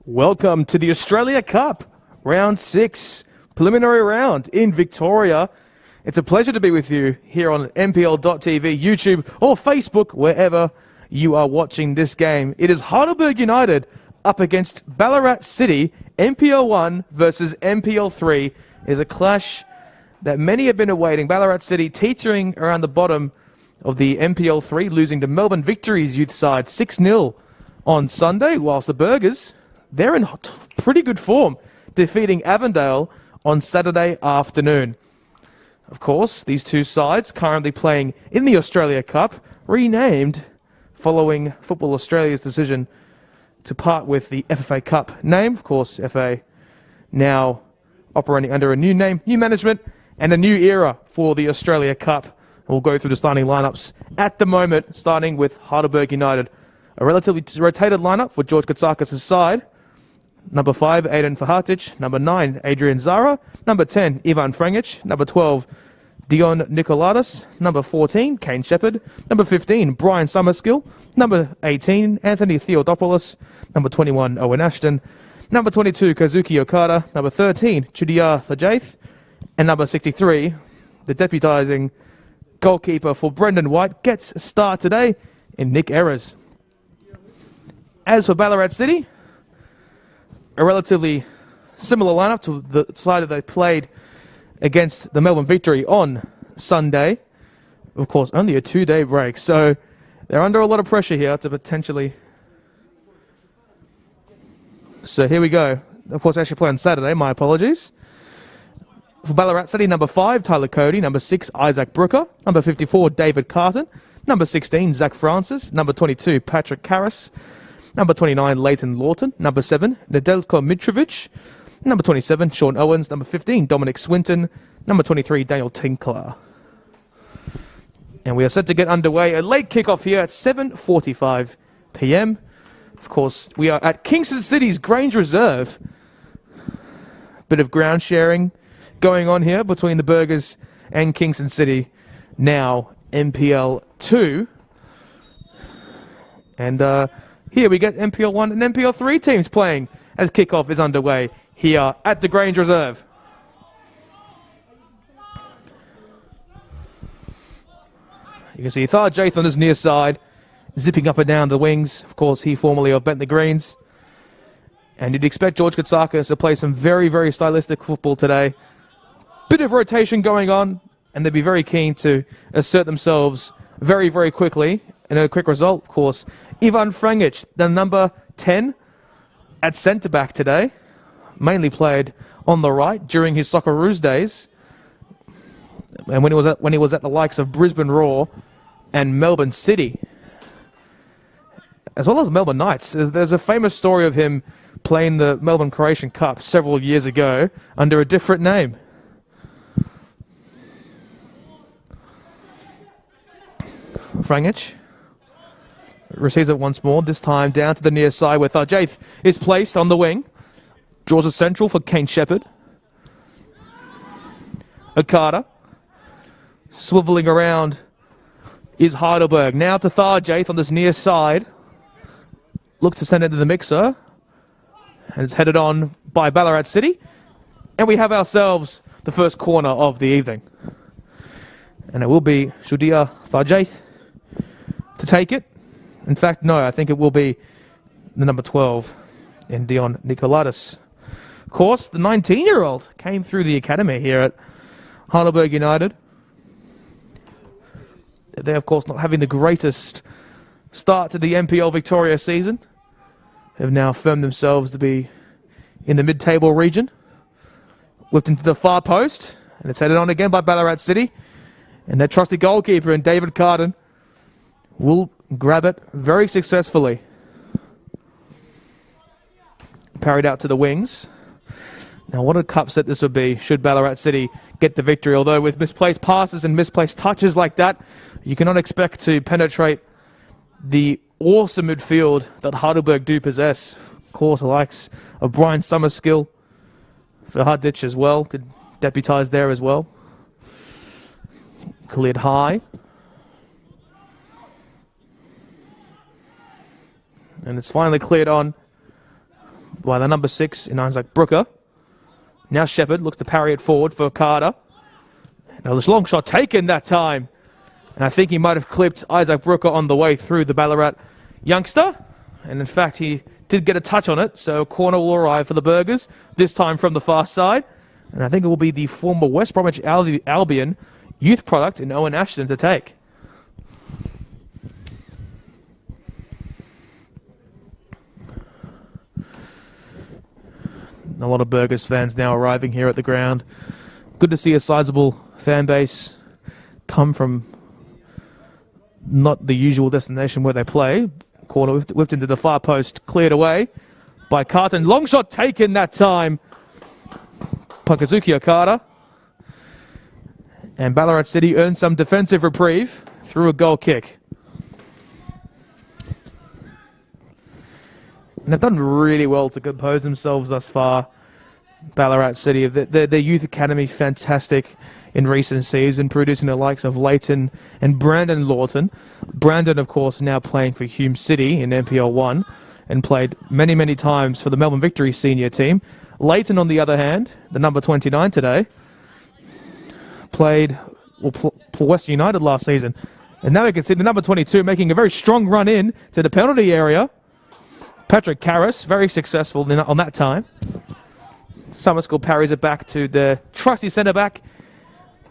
Welcome to the Australia Cup, round 6, preliminary round in Victoria. It's a pleasure to be with you here on NPL.tv, YouTube or Facebook, wherever you are watching this game. It is Heidelberg United up against Ballarat City. NPL 1 versus NPL 3 is a clash that many have been awaiting. Ballarat City teetering around the bottom of the NPL 3, losing to Melbourne Victory's youth side 6-0 on Sunday, whilst the Burgers, they're in pretty good form, defeating Avondale on Saturday afternoon. Of course, these two sides currently playing in the Australia Cup, renamed following Football Australia's decision to part with the FFA Cup name. Of course, FA now operating under a new name, new management, and a new era for the Australia Cup. We'll go through the starting lineups at the moment, starting with Heidelberg United. A relatively rotated lineup for George Katsakis' side. Number 5, Aidan Fahatic. Number 9, Adrian Zara. Number 10, Ivan Frangic. Number 12, Dion Nicoladas. Number 14, Kane Shepherd. Number 15, Brian Summerskill. Number 18, Anthony Theodopoulos. Number 21, Owen Ashton. Number 22, Kazuki Okada. Number 13, Chudia Thajaith. And number 63, the deputising goalkeeper for Brendan White, gets a start today in Nick Errors. As for Ballarat City, a relatively similar lineup to the side that they played against the Melbourne Victory on Sunday. Of course, only a 2-day break, so they're under a lot of pressure here to potentially... So here we go. Of course, actually play on Saturday, my apologies. For Ballarat City, number 5, Tyler Cody. Number 6, Isaac Brooker. Number 54, David Carton. Number 16, Zach Francis. Number 22, Patrick Karras. Number 29, Leighton Lawton. Number 7, Nedeljko Mitrovic. Number 27, Sean Owens. Number 15, Dominic Swinton. Number 23, Daniel Tinkler. And we are set to get underway. A late kickoff here at 7:45 p.m. Of course, we are at Kingston City's Grange Reserve. Bit of ground sharing going on here between the Burgers and Kingston City. Now NPL 2. And here we get NPL 1 and NPL 3 teams playing as kickoff is underway here at the Grange Reserve. You can see Thajaith on his near side, zipping up and down the wings. Of course, he formerly of Bentley Greens. And you'd expect George Katsakis to play some very, very stylistic football today. Bit of rotation going on, and they'd be very keen to assert themselves very, very quickly. And a quick result, of course, Ivan Frangic, the number 10 at centre-back today, mainly played on the right during his Socceroos days. And when he was at the likes of Brisbane Roar and Melbourne City, as well as Melbourne Knights. There's a famous story of him playing the Melbourne Croatian Cup several years ago under a different name. Frangic receives it once more, this time down to the near side where Thajaith is placed on the wing. Draws a central for Kane Shepherd. Okada. Swivelling around is Heidelberg. Now to Thajaith on this near side. Looks to send it to the mixer. And it's headed on by Ballarat City. And we have ourselves the first corner of the evening. And it will be Chudia Thajaith to take it. In fact, no, I think it will be the number 12 in Dion Nicoladas. Of course, the 19-year-old came through the academy here at Heidelberg United. They're, of course, not having the greatest start to the NPL Victoria season. Have now firmed themselves to be in the mid-table region. Whipped into the far post, and it's headed on again by Ballarat City. And their trusty goalkeeper in David Carden will grab it very successfully. Parried out to the wings. Now, what a cup set this would be should Ballarat City get the victory. Although with misplaced passes and misplaced touches like that, you cannot expect to penetrate the awesome midfield that Heidelberg do possess. Of course, the likes of Brian Summerskill, Fahatic as well, could deputise there as well. Cleared high. And it's finally cleared on by the number 6 in Isaac Brooker. Now Shepherd looks to parry it forward for Carter. Now this long shot taken that time. And I think he might have clipped Isaac Brooker on the way through the Ballarat youngster. And in fact, he did get a touch on it. So corner will arrive for the Burgers, this time from the far side. And I think it will be the former West Bromwich Albion youth product in Owen Ashton to take. A lot of Burgers fans now arriving here at the ground. Good to see a sizable fan base come from not the usual destination where they play. Corner whipped into the far post, cleared away by Carton. Long shot taken that time by Kazuki Okada. And Ballarat City earned some defensive reprieve through a goal kick. And they've done really well to compose themselves thus far. Ballarat City, their youth academy, fantastic in recent seasons, producing the likes of Leighton and Brandon Lawton. Brandon, of course, now playing for Hume City in NPL 1 and played many, many times for the Melbourne Victory senior team. Leighton, on the other hand, the number 29 today, played for Western United last season. And now we can see the number 22 making a very strong run in to the penalty area. Patrick Karras, very successful on that time. Summer School parries it back to the trusty centre-back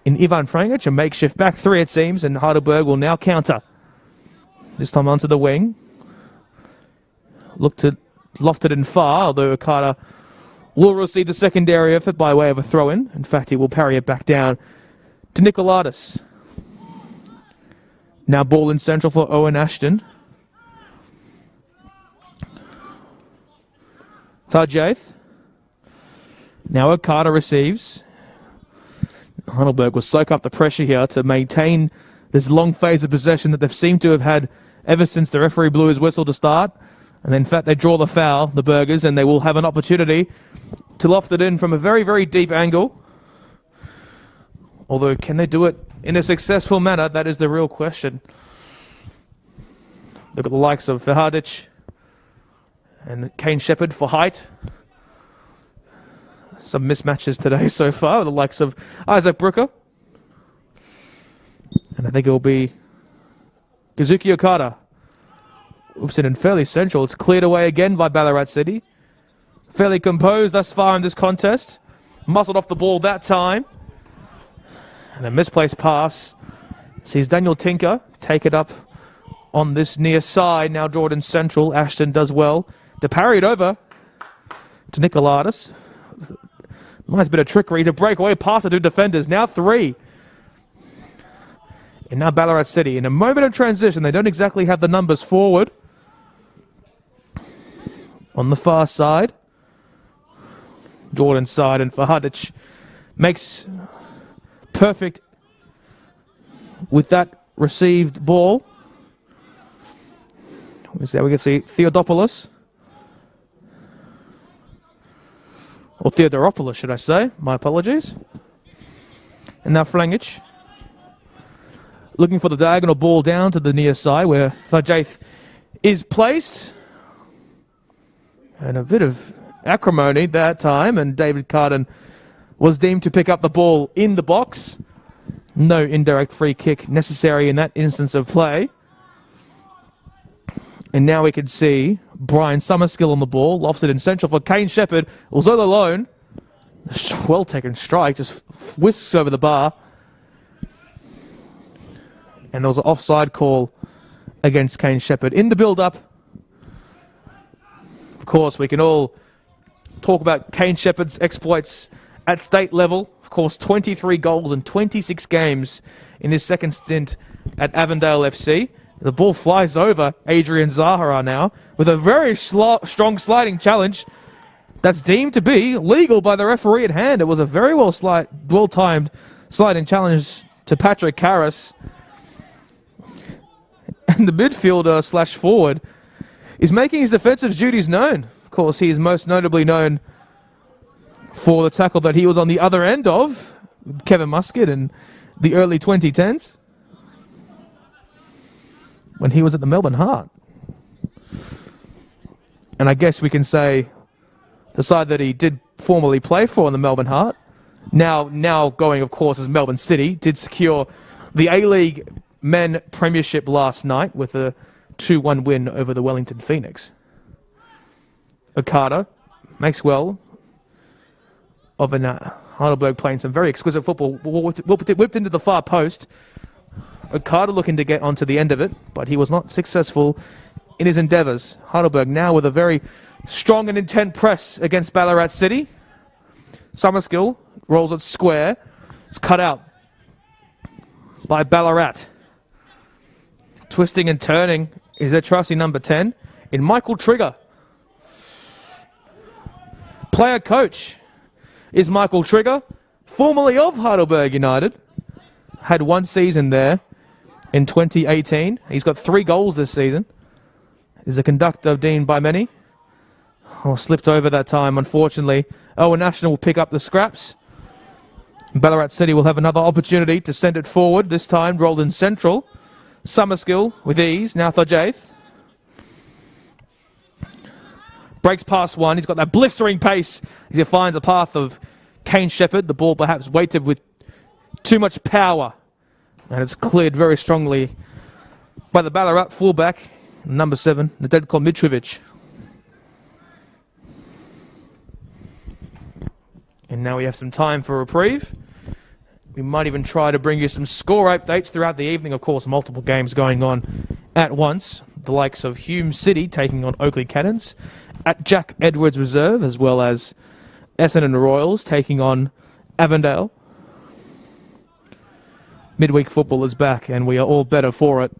in Ivan Frangic, a makeshift back three it seems, and Heidelberg will now counter. This time onto the wing. Look to loft it in far, although Okada will receive the secondary effort by way of a throw-in. In fact, he will parry it back down to Nicolaidis. Now ball in central for Owen Ashton. Tarjaith. Now Okada receives. Heidelberg will soak up the pressure here to maintain this long phase of possession that they've seemed to have had ever since the referee blew his whistle to start. And in fact, they draw the foul, the Burgers, and they will have an opportunity to loft it in from a very, very deep angle. Although, can they do it in a successful manner? That is the real question. Look at the likes of Verhardic and Kane Shepherd for height. Some mismatches today so far, the likes of Isaac Brooker. And I think it will be Kazuki Okada. Oops, and fairly central. It's cleared away again by Ballarat City. Fairly composed thus far in this contest. Muscled off the ball that time. And a misplaced pass. Sees Daniel Tinker take it up on this near side. Now Jordan central. Ashton does well to parry it over to Nicolaidis. Nice bit of trickery to break away past the two defenders. Now three. And now Ballarat City. In a moment of transition, they don't exactly have the numbers forward. On the far side. Jordan's side, and Verhardic makes perfect with that received ball. There we can see Theodopoulos. Or Theodoropoulos, should I say. My apologies. And now Frangic. Looking for the diagonal ball down to the near side where Thajaith is placed. And a bit of acrimony that time. And David Carden was deemed to pick up the ball in the box. No indirect free kick necessary in that instance of play. And now we can see Brian Summerskill on the ball. Lofts it in central for Kane Shepherd. Was all alone. Well taken strike. Just whisks over the bar. And there was an offside call against Kane Shepherd. In the build-up, of course, we can all talk about Kane Shepherd's exploits at state level. Of course, 23 goals in 26 games in his second stint at Avondale FC. The ball flies over Adrian Zahara now with a very strong sliding challenge that's deemed to be legal by the referee at hand. It was a very well-timed sliding challenge to Patrick Karras. And the midfielder slash forward is making his defensive duties known. Of course, he is most notably known for the tackle that he was on the other end of, Kevin Muscat, in the early 2010s. When he was at the Melbourne Heart. And I guess we can say the side that he did formerly play for in the Melbourne Heart. Now going, of course, as Melbourne City, did secure the A-League Men Premiership last night with a 2-1 win over the Wellington Phoenix. Okada makes well of an Heidelberg playing some very exquisite football, whipped into the far post. Okada looking to get onto the end of it, but he was not successful in his endeavours. Heidelberg now with a very strong and intent press against Ballarat City. Summerskill rolls it square. It's cut out by Ballarat. Twisting and turning is their trusty number 10 in Michael Trigger. Player coach is Michael Trigger, formerly of Heidelberg United. Had one season there in 2018. He's got 3 goals this season. Is a conductor deemed by many. Oh, slipped over that time, unfortunately. Owen National will pick up the scraps. Ballarat City will have another opportunity to send it forward, this time rolled in central. Summerskill with ease, now Thajaith. Breaks past one, he's got that blistering pace as he finds a path of Kane Shepherd. The ball perhaps weighted with too much power. And it's cleared very strongly by the Ballarat fullback, number 7, Nedko Mitrovic. And now we have some time for reprieve. We might even try to bring you some score updates throughout the evening. Of course, multiple games going on at once. The likes of Hume City taking on Oakley Cannons at Jack Edwards Reserve, as well as Essendon Royals taking on Avondale. Midweek football is back, and we are all better for it.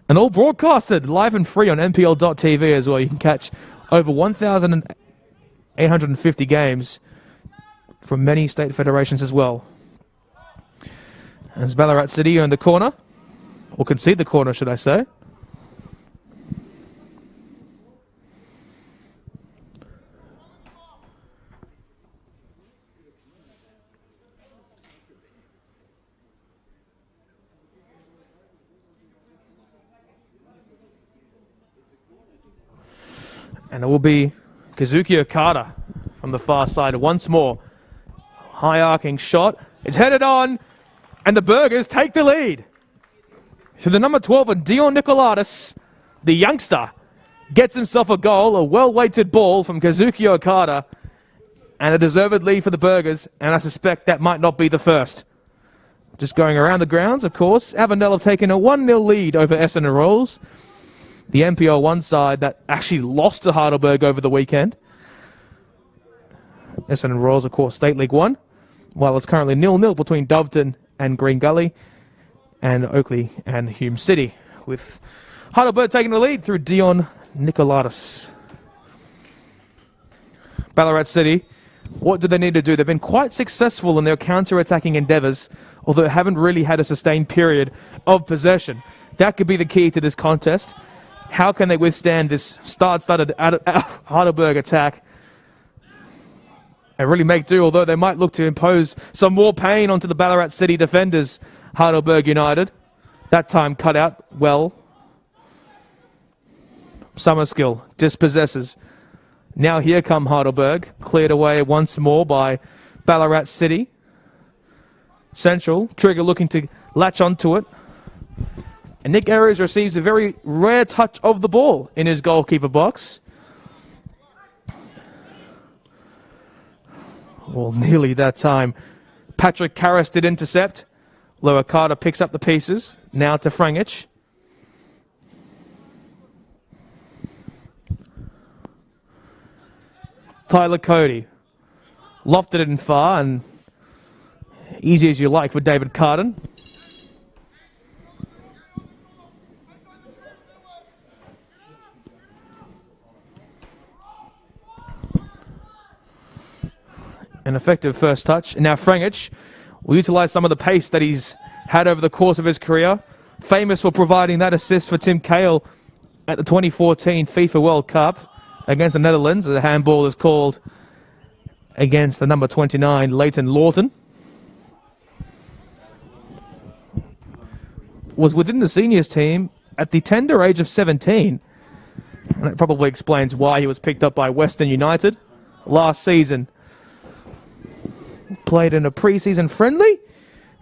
And all broadcasted live and free on NPL.tv as well. You can catch over 1,850 games from many state federations as well. As Ballarat City earn the corner, or concede the corner, should I say. And it will be Kazuki Okada from the far side once more. High arcing shot. It's headed on. And the Burgers take the lead. To the number 12 of Dion Nicolatis, the youngster, gets himself a goal. A well-weighted ball from Kazuki Okada. And a deserved lead for the Burgers. And I suspect that might not be the first. Just going around the grounds, of course. Avondale have taken a 1-0 lead over Essendon Royals. The NPL 1 side that actually lost to Heidelberg over the weekend. Essendon Royals, of course, State League 1. While it's currently 0-0 between Doveton and Green Gully. And Oakley and Hume City. With Heidelberg taking the lead through Dion Nicolatis. Ballarat City, what do they need to do? They've been quite successful in their counter-attacking endeavours, although haven't really had a sustained period of possession. That could be the key to this contest. How can they withstand this star-studded Heidelberg attack and really make do, although they might look to impose some more pain onto the Ballarat City defenders, Heidelberg United. That time cut out well. Summerskill dispossesses. Now here come Heidelberg, cleared away once more by Ballarat City. Central, Trigger looking to latch onto it. And Nick Ayres receives a very rare touch of the ball in his goalkeeper box. Well, nearly that time. Patrick Karras did intercept. Lower Carter picks up the pieces. Now to Frangich. Tyler Cody. Lofted it in far and easy as you like for David Carden. An effective first touch. And now Frangich will utilise some of the pace that he's had over the course of his career. Famous for providing that assist for Tim Cahill at the 2014 FIFA World Cup against the Netherlands. The handball is called against the number 29, Leighton Lawton. Was within the seniors team at the tender age of 17. And that probably explains why he was picked up by Western United last season. Played in a pre-season friendly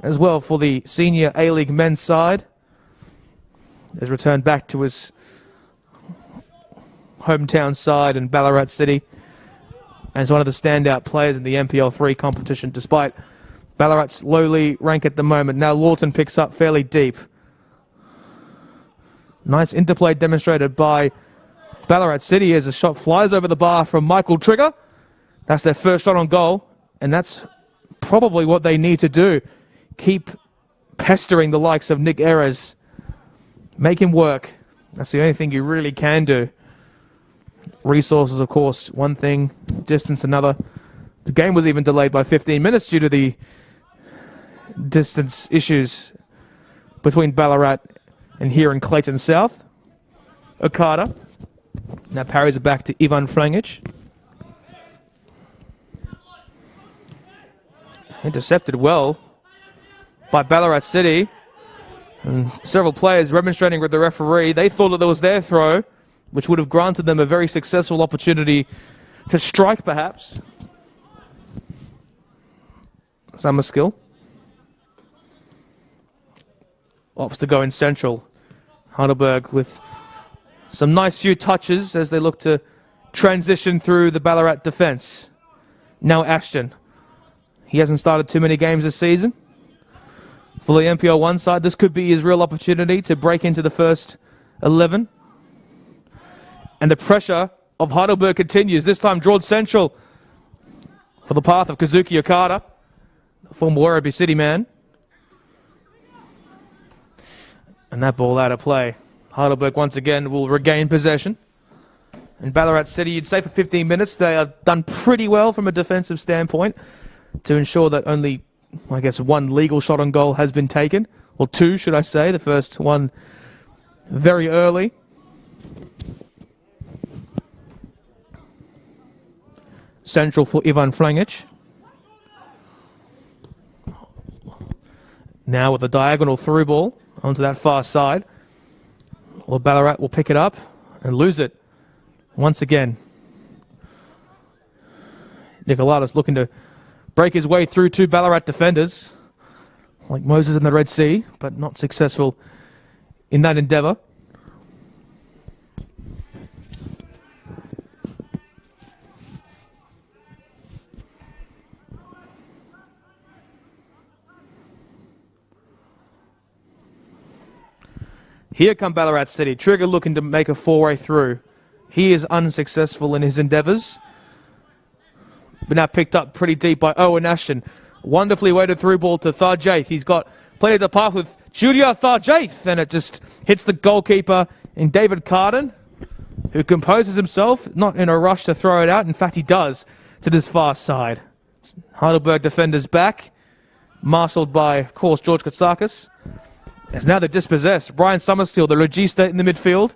as well for the senior A-League men's side. Has returned back to his hometown side in Ballarat City as one of the standout players in the MPL3 competition, despite Ballarat's lowly rank at the moment. Now Lawton picks up fairly deep. Nice interplay demonstrated by Ballarat City as a shot flies over the bar from Michael Trigger. That's their first shot on goal, and that's probably what they need to do. Keep pestering the likes of Nick Erez. Make him work. That's the only thing you really can do. Resources, of course, one thing. Distance, another. The game was even delayed by 15 minutes due to the distance issues between Ballarat and here in Clayton South. Okada. Now parries it back to Ivan Frangic. Intercepted well by Ballarat City. And several players remonstrating with the referee. They thought that it was their throw, which would have granted them a very successful opportunity to strike, perhaps. Summer skill. Opts to go in central. Heidelberg with some nice few touches as they look to transition through the Ballarat defence. Now Ashton. He hasn't started too many games this season. For the MPL1 side, this could be his real opportunity to break into the first 11. And the pressure of Heidelberg continues. This time drawn central for the path of Kazuki Okada, the former Werribee City man. And that ball out of play. Heidelberg once again will regain possession. And Ballarat City, you'd say for 15 minutes, they have done pretty well from a defensive standpoint to ensure that only, I guess, one legal shot on goal has been taken. Or two, should I say. The first one very early. Central for Ivan Frangic. Now with a diagonal through ball onto that far side. Well, Ballarat will pick it up and lose it once again. Nicolaitis looking to break his way through two Ballarat defenders, like Moses in the Red Sea, but not successful in that endeavour. Here come Ballarat City. Trigger looking to make a four-way through. He is unsuccessful in his endeavours. But now picked up pretty deep by Owen Ashton. Wonderfully weighted through ball to Tharjaith. He's got plenty to pass with Julia Tharjaith. And it just hits the goalkeeper in David Carden, who composes himself, not in a rush to throw it out. In fact, he does to this far side. Heidelberg defenders back. Marshalled by, of course, George Katsakis. As now they're dispossessed. Brian Summersteel, the Regista in the midfield.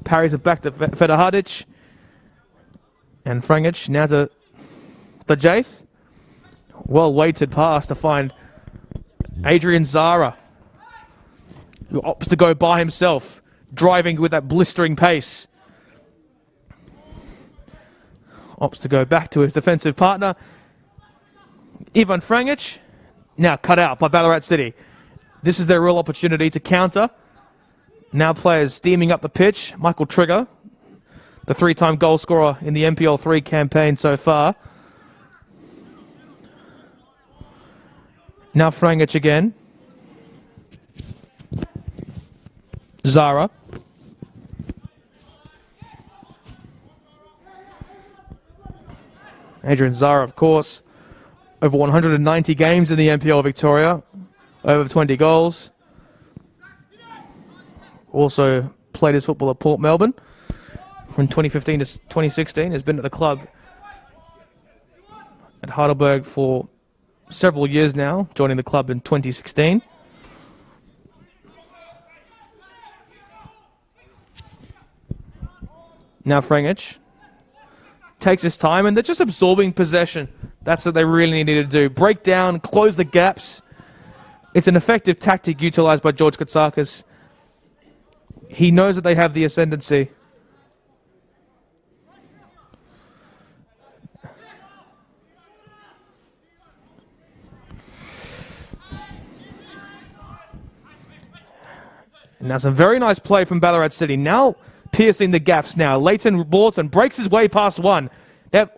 Parries it back to Fedahadic. And Frangic now to Tharjaith. Well weighted pass to find Adrian Zara, who opts to go by himself, driving with that blistering pace. Opts to go back to his defensive partner. Ivan Frangic, now cut out by Ballarat City. This is their real opportunity to counter. Now players steaming up the pitch. Michael Trigger, the three-time goal scorer in the MPL3 campaign so far. Now Frangic again. Zara. Adrian Zara, of course, over 190 games in the MPL Victoria, over 20 goals. Also played his football at Port Melbourne from 2015 to 2016. Has been at the club at Heidelberg for several years now, joining the club in 2016. Now Frangic takes his time, and they're just absorbing possession. That's what they really need to do. Break down, close the gaps. It's an effective tactic utilised by George Katsakis. He knows that they have the ascendancy. Now some very nice play from Ballarat City. Now piercing the gaps now. Leighton Lawton breaks his way past one. They've,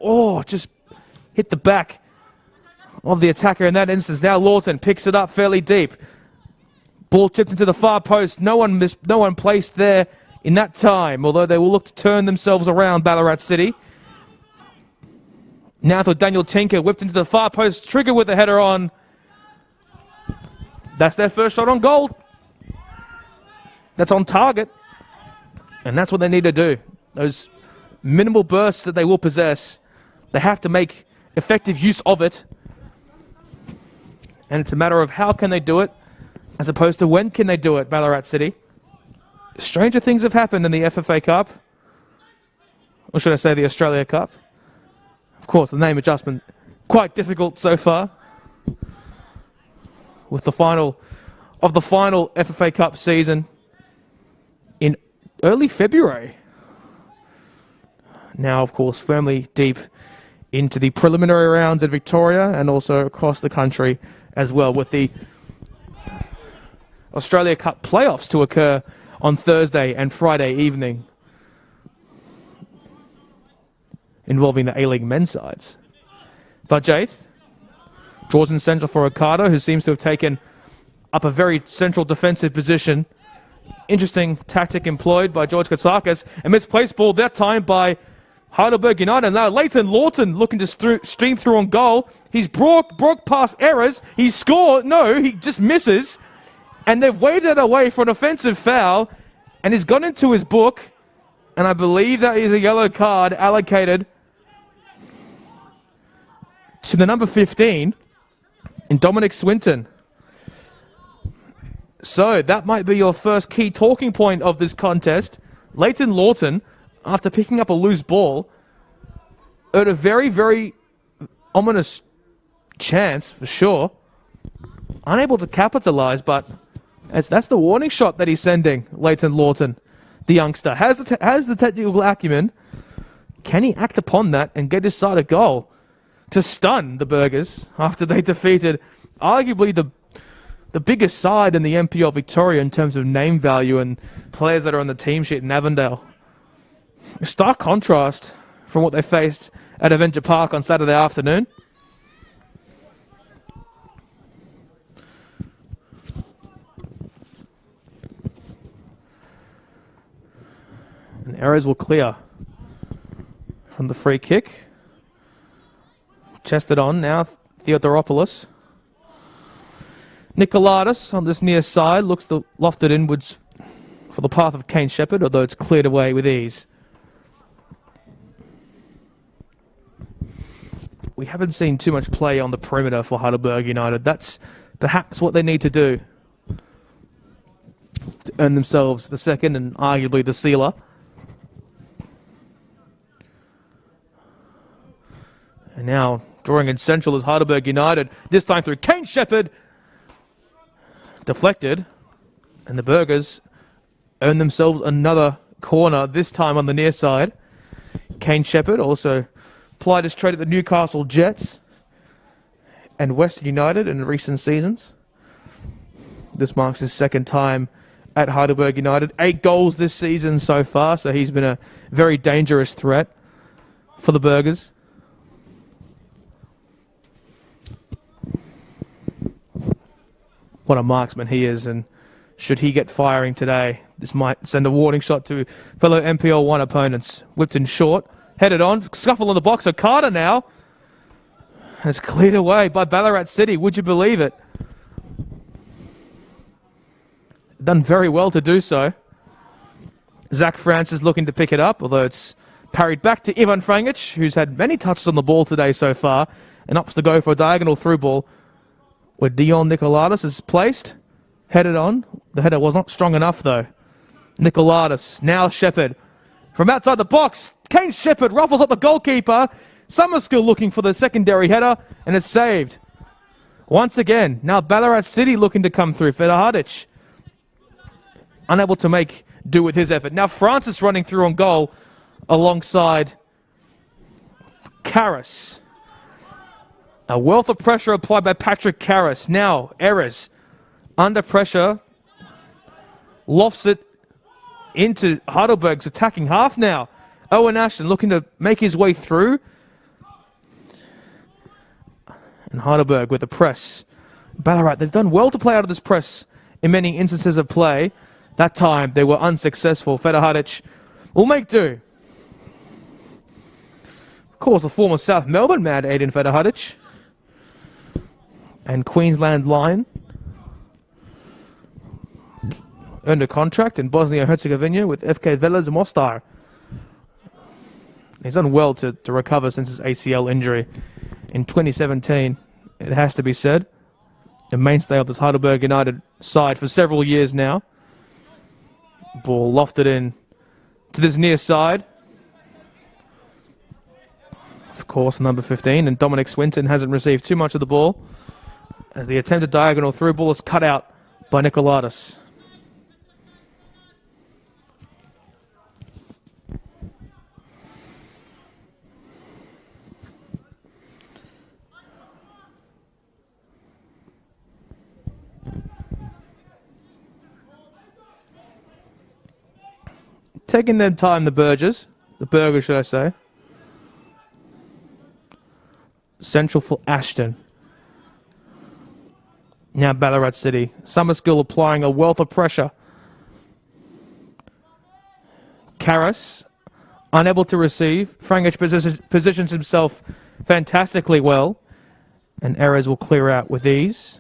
just hit the back of the attacker in that instance. Now Lawton picks it up fairly deep. Ball chipped into the far post. No one placed there in that time, although they will look to turn themselves around, Ballarat City. Now for Daniel Tinker, whipped into the far post, Trigger with the header on. That's their first shot on goal. That's on target. And that's what they need to do. Those minimal bursts that they will possess, they have to make effective use of it. And it's a matter of how can they do it, as opposed to when can they do it, Ballarat City. Stranger things have happened in the FFA Cup. Or should I say the Australia Cup? Of course, the name adjustment quite difficult so far. With the final FFA Cup season in early February. Now, of course, firmly deep into the preliminary rounds in Victoria and also across the country as well, with the Australia Cup playoffs to occur on Thursday and Friday evening, involving the A-League men's sides. Vajaith draws in central for Ricardo, who seems to have taken up a very central defensive position. Interesting tactic employed by George Katsakis. A misplaced ball that time by Heidelberg United. Now Leighton Lawton looking to stream through on goal. He's broke past errors. He scored. No, he just misses. And they've waved it away for an offensive foul. And he's gone into his book. And I believe that is a yellow card allocated to the number 15 in Dominic Swinton. So that might be your first key talking point of this contest. Leighton Lawton, after picking up a loose ball, earned a very, very ominous chance for sure. Unable to capitalise, but that's the warning shot that he's sending, Leighton Lawton, the youngster. Has the technical acumen. Can he act upon that and get his side a goal to stun the Burgers after they defeated arguably the biggest side in the NPL Victoria in terms of name value and players that are on the team sheet in Avondale? A stark contrast from what they faced at Avenger Park on Saturday afternoon. And errors will clear from the free kick. Chested on now, Theodoropoulos. Nicolaidis on this near side looks to loft it inwards for the path of Kane Shepherd, although it's cleared away with ease. We haven't seen too much play on the perimeter for Heidelberg United. That's perhaps what they need to do to earn themselves the second and arguably the sealer. And now drawing in central is Heidelberg United, this time through Kane Shepherd. Deflected, and the Burgers earn themselves another corner, this time on the near side. Kane Shepherd also plied his trade at the Newcastle Jets and Western United in recent seasons. This marks his second time at Heidelberg United. 8 goals this season so far, so he's been a very dangerous threat for the Burgers. What a marksman he is, and should he get firing today, this might send a warning shot to fellow NPL 1 opponents. Whipped in short, headed on, scuffle on the box, Okada now. And it's cleared away by Ballarat City, would you believe it? Done very well to do so. Zach Francis looking to pick it up, although it's parried back to Ivan Frangic, who's had many touches on the ball today so far, and opts to go for a diagonal through ball, where Dion Nicolaidis is placed, headed on. The header was not strong enough, though. Nicolaidis, now Shepherd. From outside the box, Kane Shepherd ruffles up the goalkeeper. Summerskill looking for the secondary header, and it's saved. Once again, now Ballarat City looking to come through. Fedahadic, unable to make do with his effort. Now Francis running through on goal alongside Karras. A wealth of pressure applied by Patrick Karras. Now, errors. Under pressure lofts it into Heidelberg's attacking half now. Owen Ashton looking to make his way through. And Heidelberg with the press. Ballarat, they've done well to play out of this press in many instances of play. That time they were unsuccessful. Heidelberg will make do. Of course, the former South Melbourne man, Aiden Heidelberg. And Queensland Lion earned a contract in Bosnia-Herzegovina with FK Velez Mostar. He's done well to recover since his ACL injury in 2017, it has to be said. A mainstay of this Heidelberg United side for several years now. Ball lofted in to this near side. Of course, number 15, and Dominic Swinton hasn't received too much of the ball, as the attempted diagonal through ball is cut out by Nikolaidis. Taking their time, the Burgers, should I say. Central for Ashton. Now Ballarat City. Summerskill applying a wealth of pressure. Karras, unable to receive. Frangic positions himself fantastically well. And Erez will clear out with ease.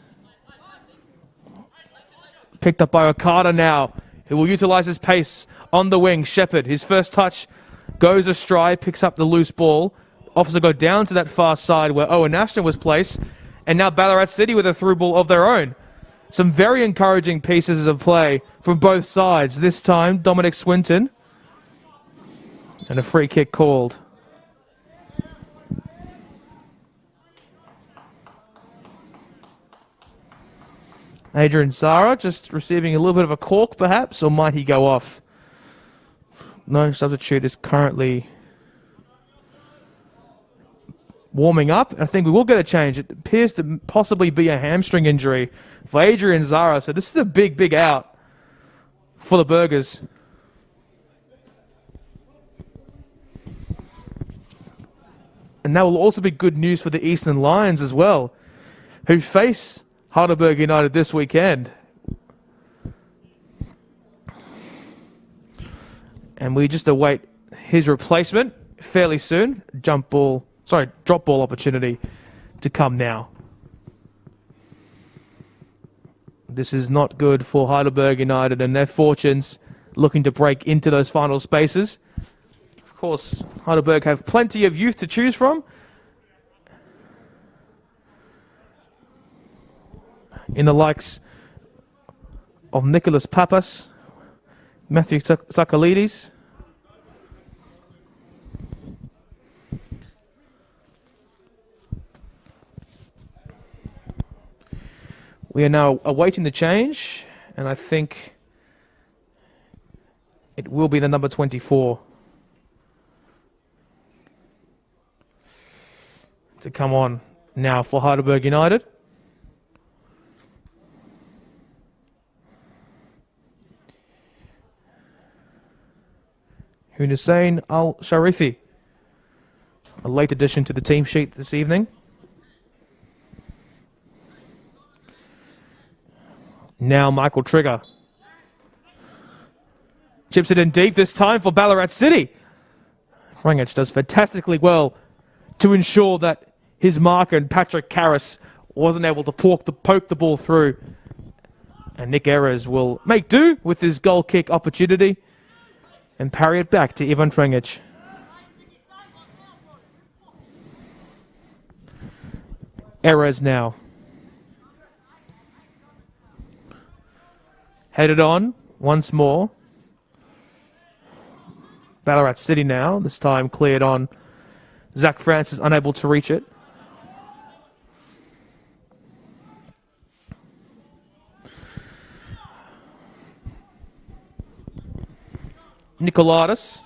Picked up by Okada now, who will utilise his pace on the wing. Shepherd, his first touch, goes astride, picks up the loose ball. Offers go down to that far side where Owen Ashton was placed. And now Ballarat City with a through ball of their own. Some very encouraging pieces of play from both sides. This time, Dominic Swinton. And a free kick called. Adrian Zara just receiving a little bit of a cork, perhaps, or might he go off? No substitute is currently warming up. I think we will get a change. It appears to possibly be a hamstring injury for Adrian Zara, so this is a big, big out for the Burgers. And that will also be good news for the Eastern Lions as well, who face Heidelberg United this weekend. And we just await his replacement fairly soon. Drop ball opportunity to come now. This is not good for Heidelberg United and their fortunes, looking to break into those final spaces. Of course, Heidelberg have plenty of youth to choose from. In the likes of Nicholas Papas, Matthew Sakalides. We are now awaiting the change, and I think it will be the number 24 to come on now for Heidelberg United. Hussein Al-Sharifi, a late addition to the team sheet this evening. Now Michael Trigger. Chips it in deep this time for Ballarat City. Frangic does fantastically well to ensure that his marker and Patrick Karras wasn't able to poke the ball through. And Nick Erez will make do with his goal kick opportunity and parry it back to Ivan Frangic. Erez now. Headed on once more. Ballarat City now, this time cleared on. Zach Francis unable to reach it. Nikolaidis,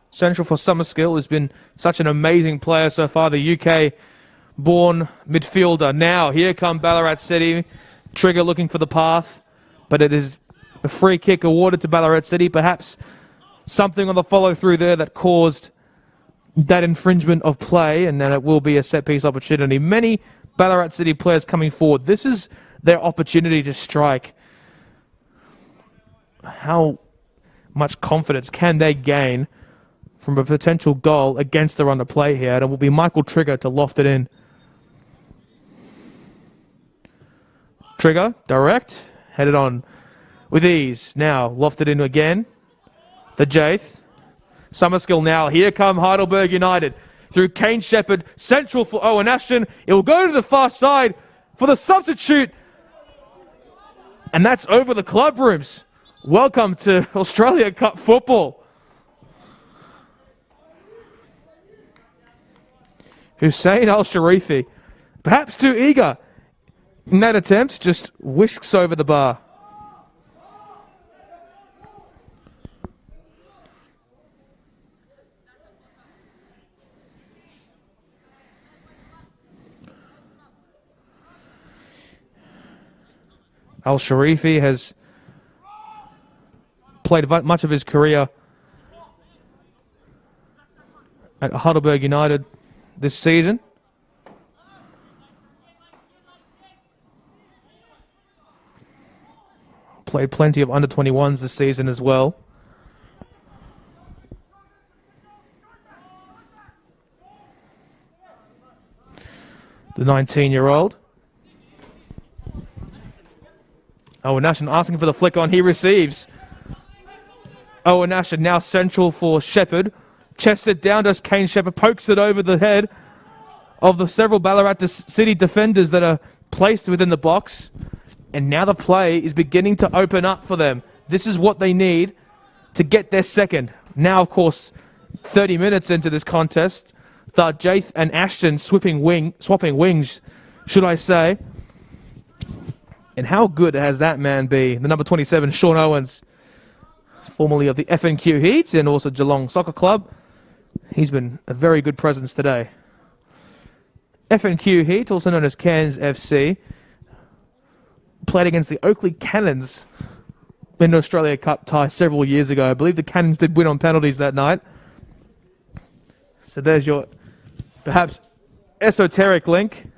central for Summerskill, has been such an amazing player so far, the UK-born midfielder. Now, here come Ballarat City. Trigger looking for the path, but it is A free kick awarded to Ballarat City. Perhaps something on the follow-through there that caused that infringement of play, and then it will be a set-piece opportunity. Many Ballarat City players coming forward. This is their opportunity to strike. How much confidence can they gain from a potential goal against the run of play here? And it will be Michael Trigger to loft it in. Trigger, direct, headed on with ease. Now, lofted in again. The Jaith. Summerskill now. Here come Heidelberg United. Through Kane Shepherd. Central for Owen Ashton. It will go to the far side for the substitute. And that's over the club rooms. Welcome to Australia Cup football. Hussein Al-Sharifi, perhaps too eager in that attempt, just whisks over the bar. Al-Sharifi has played much of his career at Heidelberg United this season. Played plenty of under-21s this season as well. The 19-year-old. Owen Ashton asking for the flick on. He receives. Owen Ashton now central for Shepherd. Chests it down to Kane Shepherd. Pokes it over the head of the several Ballarat City defenders that are placed within the box. And now the play is beginning to open up for them. This is what they need to get their second. Now, of course, 30 minutes into this contest, Jaith and Ashton swapping wings, should I say. And how good has that man be? The number 27, Sean Owens, formerly of the FNQ Heat and also Geelong Soccer Club. He's been a very good presence today. FNQ Heat, also known as Cairns FC, played against the Oakley Cannons in an Australia Cup tie several years ago. I believe the Cannons did win on penalties that night. So there's your perhaps esoteric link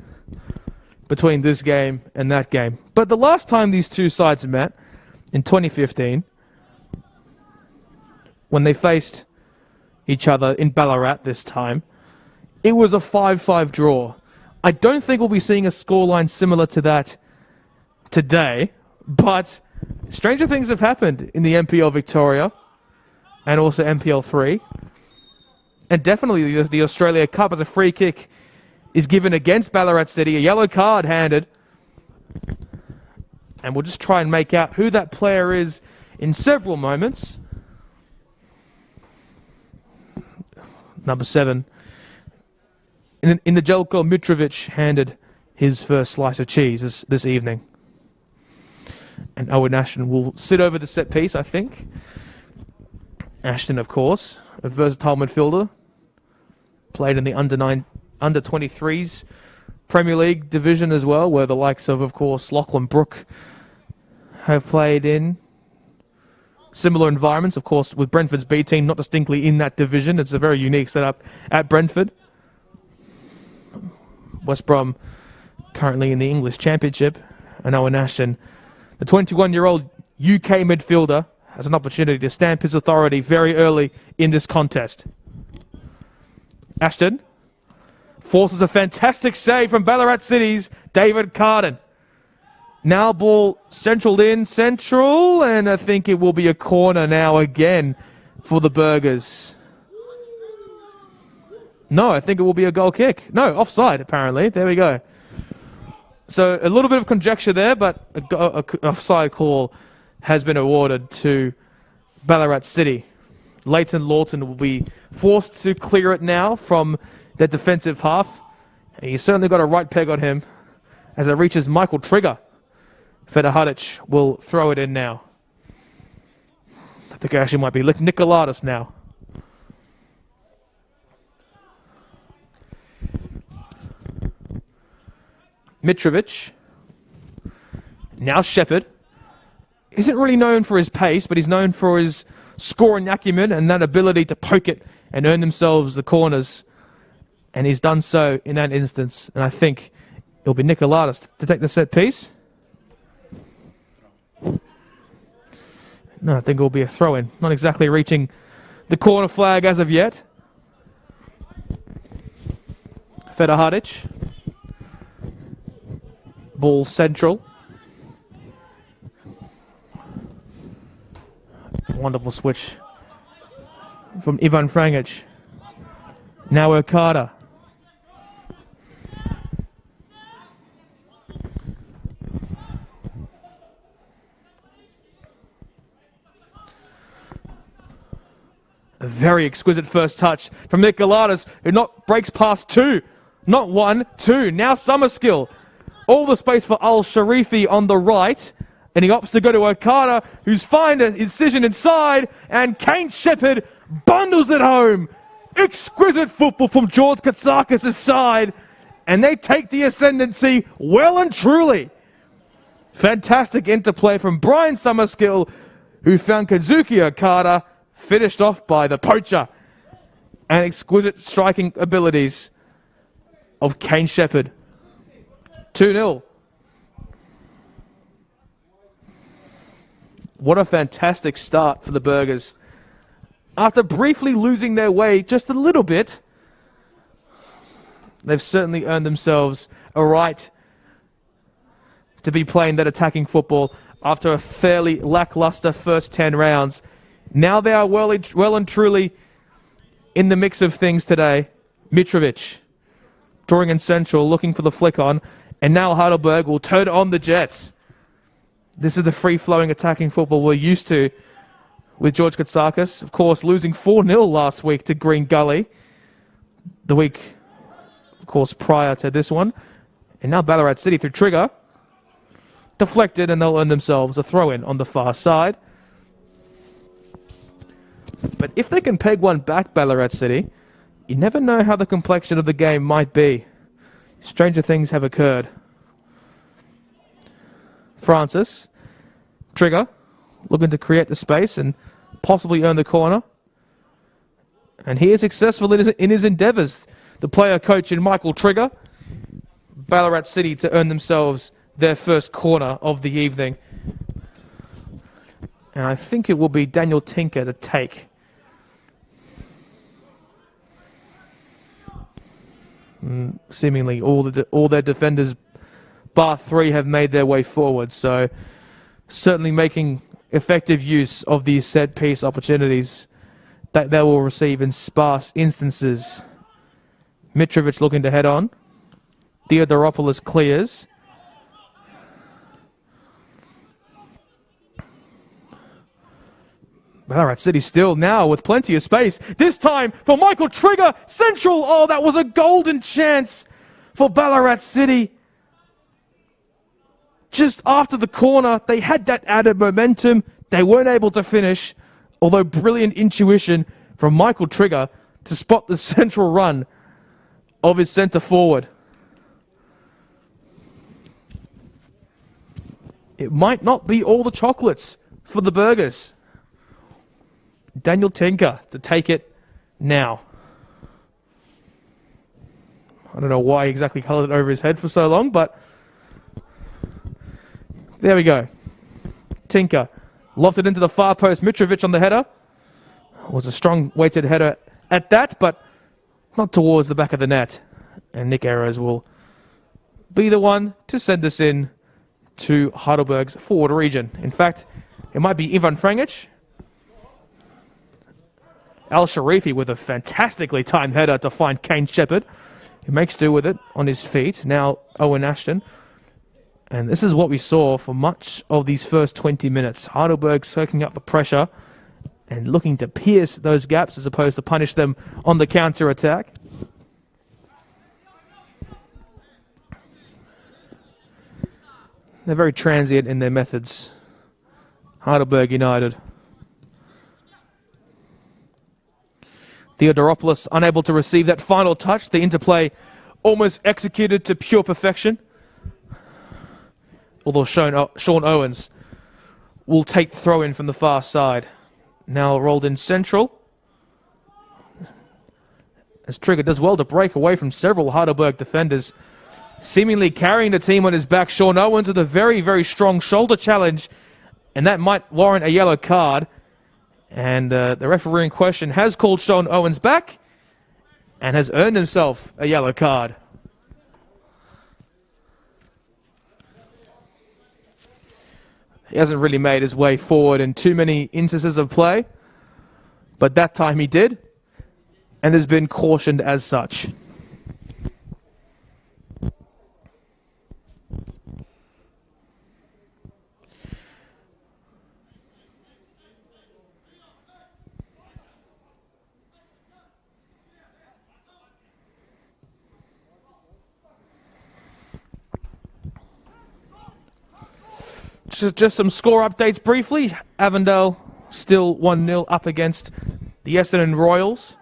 between this game and that game. But the last time these two sides met, in 2015, when they faced each other in Ballarat this time, it was a 5-5 draw. I don't think we'll be seeing a scoreline similar to that today, but stranger things have happened in the NPL Victoria and also NPL 3. And definitely the Australia Cup, as a free kick is given against Ballarat City, a yellow card handed. And we'll just try and make out who that player is in several moments. Number 7. In the Jelko Mitrovic handed his first slice of cheese this evening. And Owen Ashton will sit over the set piece, I think. Ashton, of course, a versatile midfielder. Played in the under-23s Premier League division as well, where the likes of course, Lachlan Brook have played in similar environments, of course, with Brentford's B team, not distinctly in that division. It's a very unique setup at Brentford. West Brom currently in the English Championship. And Owen Ashton, the 21-year-old UK midfielder, has an opportunity to stamp his authority very early in this contest. Ashton forces a fantastic save from Ballarat City's David Carden. Now ball central, and I think it will be a corner now again for the Burgers. No, I think it will be a goal kick. No, offside, apparently. There we go. So a little bit of conjecture there, but an offside call has been awarded to Ballarat City. Leighton Lawton will be forced to clear it now from their defensive half. And he's certainly got a right peg on him as it reaches Michael Trigger. Feder Hadic will throw it in now. I think it actually might be Nikolatis now. Mitrovic. Now Shepherd. isn't really known for his pace, but he's known for his scoring acumen and that ability to poke it and earn themselves the corners. And he's done so in that instance. And I think it'll be Nicolatas to take the set piece. No, I think it will be a throw-in. Not exactly reaching the corner flag as of yet. Feder Hadic. Ball central. Wonderful switch from Ivan Frangic. Now Okada. A very exquisite first touch from Nicolatas, who breaks past two. Not one, two. Now Summerskill. All the space for Al-Sharifi on the right. And he opts to go to Okada, who's found an incision inside. And Kane Shepherd bundles it home. Exquisite football from George Katsakis' side. And they take the ascendancy well and truly. Fantastic interplay from Brian Summerskill, who found Kazuki Okada, finished off by the poacher. And exquisite striking abilities of Kane Shepherd. 2-0. What a fantastic start for the Burgers. After briefly losing their way just a little bit, they've certainly earned themselves a right to be playing that attacking football after a fairly lackluster first 10 rounds. Now they are well and truly in the mix of things today. Mitrovic drawing in central, looking for the flick on, and now Heidelberg will turn on the Jets. This is the free-flowing attacking football we're used to with George Katsakis. Of course, losing 4-0 last week to Green Gully. The week, of course, prior to this one. And now Ballarat City through Trigger. Deflected, and they'll earn themselves a throw-in on the far side. But if they can peg one back, Ballarat City, you never know how the complexion of the game might be. Stranger things have occurred. Francis, Trigger, looking to create the space and possibly earn the corner. And he is successful in his endeavours. The player coach in Michael Trigger. Ballarat City to earn themselves their first corner of the evening. And I think it will be Daniel Tinker to take. Seemingly all their defenders, bar three, have made their way forward. So certainly making effective use of these set-piece opportunities that they will receive in sparse instances. Mitrovic looking to head on. Theodoropoulos clears. Ballarat City still now with plenty of space. This time for Michael Trigger. Central. Oh, that was a golden chance for Ballarat City. Just after the corner, they had that added momentum. They weren't able to finish, although brilliant intuition from Michael Trigger to spot the central run of his centre forward. It might not be all the chocolates for the Burgers. Daniel Tinker to take it now. I don't know why he exactly held it over his head for so long, but there we go. Tinker lofted into the far post. Mitrovic on the header. Was a strong weighted header at that, but not towards the back of the net. And Nick Arrows will be the one to send us in to Heidelberg's forward region. In fact, it might be Ivan Frangic. Al-Sharifi with a fantastically timed header to find Kane Shepherd. He makes do with it on his feet. Now Owen Ashton. And this is what we saw for much of these first 20 minutes. Heidelberg soaking up the pressure and looking to pierce those gaps as opposed to punish them on the counter-attack. They're very transient in their methods. Heidelberg United. Theodoropoulos unable to receive that final touch. The interplay almost executed to pure perfection. Although Sean Owens will take throw in from the far side. Now rolled in central. As Trigger does well to break away from several Heidelberg defenders. Seemingly carrying the team on his back. Sean Owens with a very, very strong shoulder challenge. And that might warrant a yellow card. And the referee in question has called Sean Owens back. And has earned himself a yellow card. He hasn't really made his way forward in too many instances of play. But that time he did. And has been cautioned as such. Just some score updates briefly. Avondale still 1-0 up against the Essendon Royals.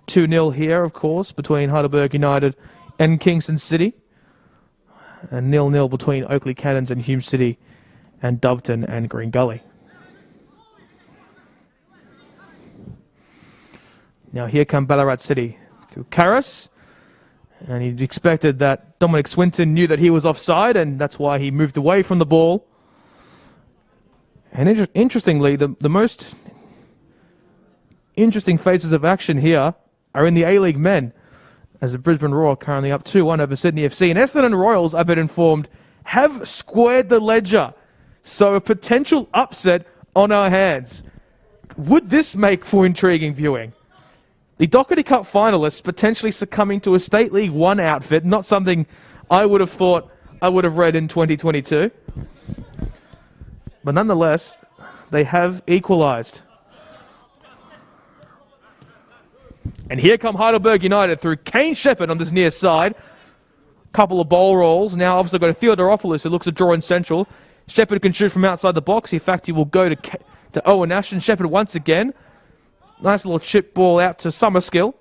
2-0 here, of course, between Heidelberg United and Kingston City. And 0-0 between Oakley Cannons and Hume City and Doveton and Green Gully. Now here come Ballarat City through Karras. And he expected that Dominic Swinton knew that he was offside, and that's why he moved away from the ball. And interestingly, the most interesting phases of action here are in the A-League men, as the Brisbane Roar are currently up 2-1 over Sydney FC. And Essendon Royals, I've been informed, have squared the ledger. So a potential upset on our hands. Would this make for intriguing viewing? The Doherty Cup finalists potentially succumbing to a State League 1 outfit, not something I would have thought I would have read in 2022. But nonetheless, they have equalised. And here come Heidelberg United through Kane Shepherd on this near side. Couple of ball rolls. Now obviously got a Theodoropoulos who looks to draw in central. Shepherd can shoot from outside the box. In fact, he will go to Owen Ashton. Shepherd once again. Nice little chip ball out to Summerskill.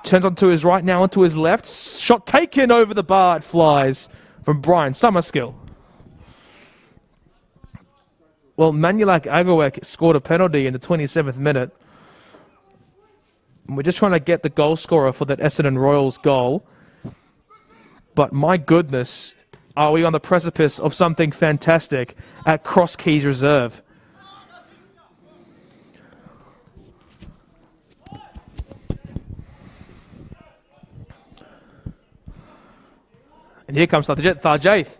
Turns onto his right, now onto his left. Shot taken over the bar. It flies from Brian Summerskill. Well, Manulak Agawek scored a penalty in the 27th minute. We're just trying to get the goal scorer for that Essendon Royals goal. But my goodness, are we on the precipice of something fantastic at Cross Keys Reserve? And here comes Tharjaith.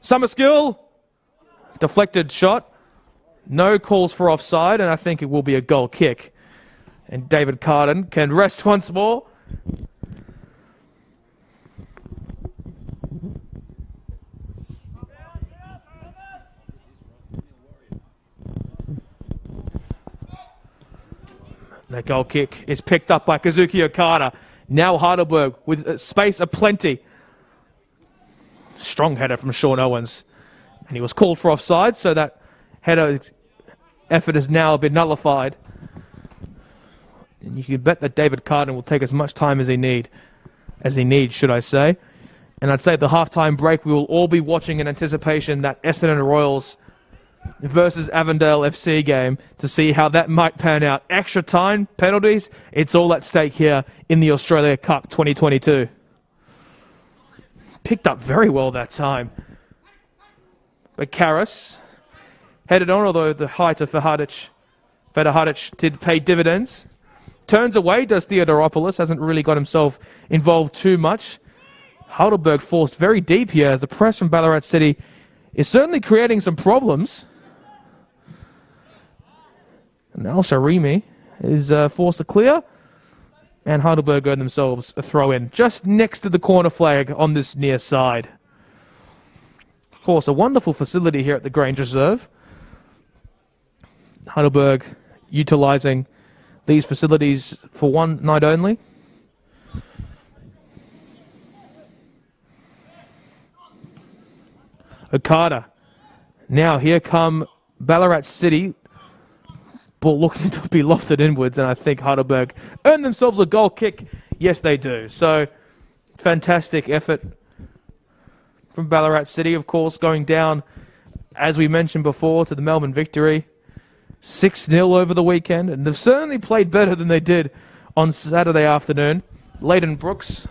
Summerskill. Deflected shot. No calls for offside, and I think it will be a goal kick. And David Carden can rest once more. That goal kick is picked up by Kazuki Okada. Now Heidelberg with space aplenty. Strong header from Sean Owens. And he was called for offside, so that header effort has now been nullified. And you can bet that David Carden will take as much time as he needs, should I say. And I'd say at the halftime break, we will all be watching in anticipation that Essendon Royals versus Avondale FC game to see how that might pan out. Extra time, penalties, it's all at stake here in the Australia Cup 2022. Picked up very well that time. But Karras headed on, although the height of Fedahadic did pay dividends. Turns away, does Theodoropoulos. Hasn't really got himself involved too much. Heidelberg forced very deep here as the press from Ballarat City is certainly creating some problems. And Al Sharimi is forced to clear. And Heidelberg earn themselves a throw-in just next to the corner flag on this near side. Of course, a wonderful facility here at the Grange Reserve. Heidelberg utilising these facilities for one night only. Okada. Now here come Ballarat City. Ball looking to be lofted inwards, and I think Heidelberg earn themselves a goal kick. Yes, they do. So, fantastic effort from Ballarat City, of course, going down, as we mentioned before, to the Melbourne Victory. 6-0 over the weekend, and they've certainly played better than they did on Saturday afternoon. Leighton Brooks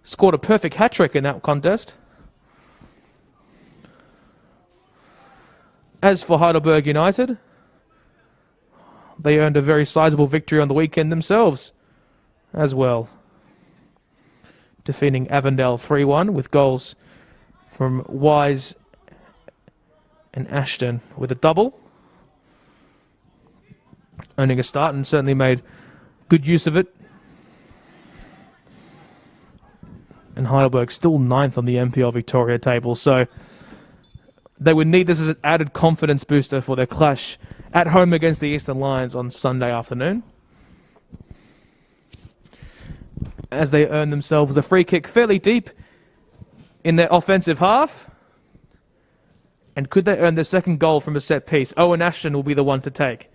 scored a perfect hat-trick in that contest. As for Heidelberg United, they earned a very sizable victory on the weekend themselves as well, defeating Avondale 3-1 with goals from Wise and Ashton with a double. Earning a start and certainly made good use of it. And Heidelberg still 9th on the MPL Victoria table, so they would need this as an added confidence booster for their clash at home against the Eastern Lions on Sunday afternoon, as they earn themselves a free kick fairly deep in their offensive half. And could they earn their second goal from a set piece? Owen Ashton will be the one to take.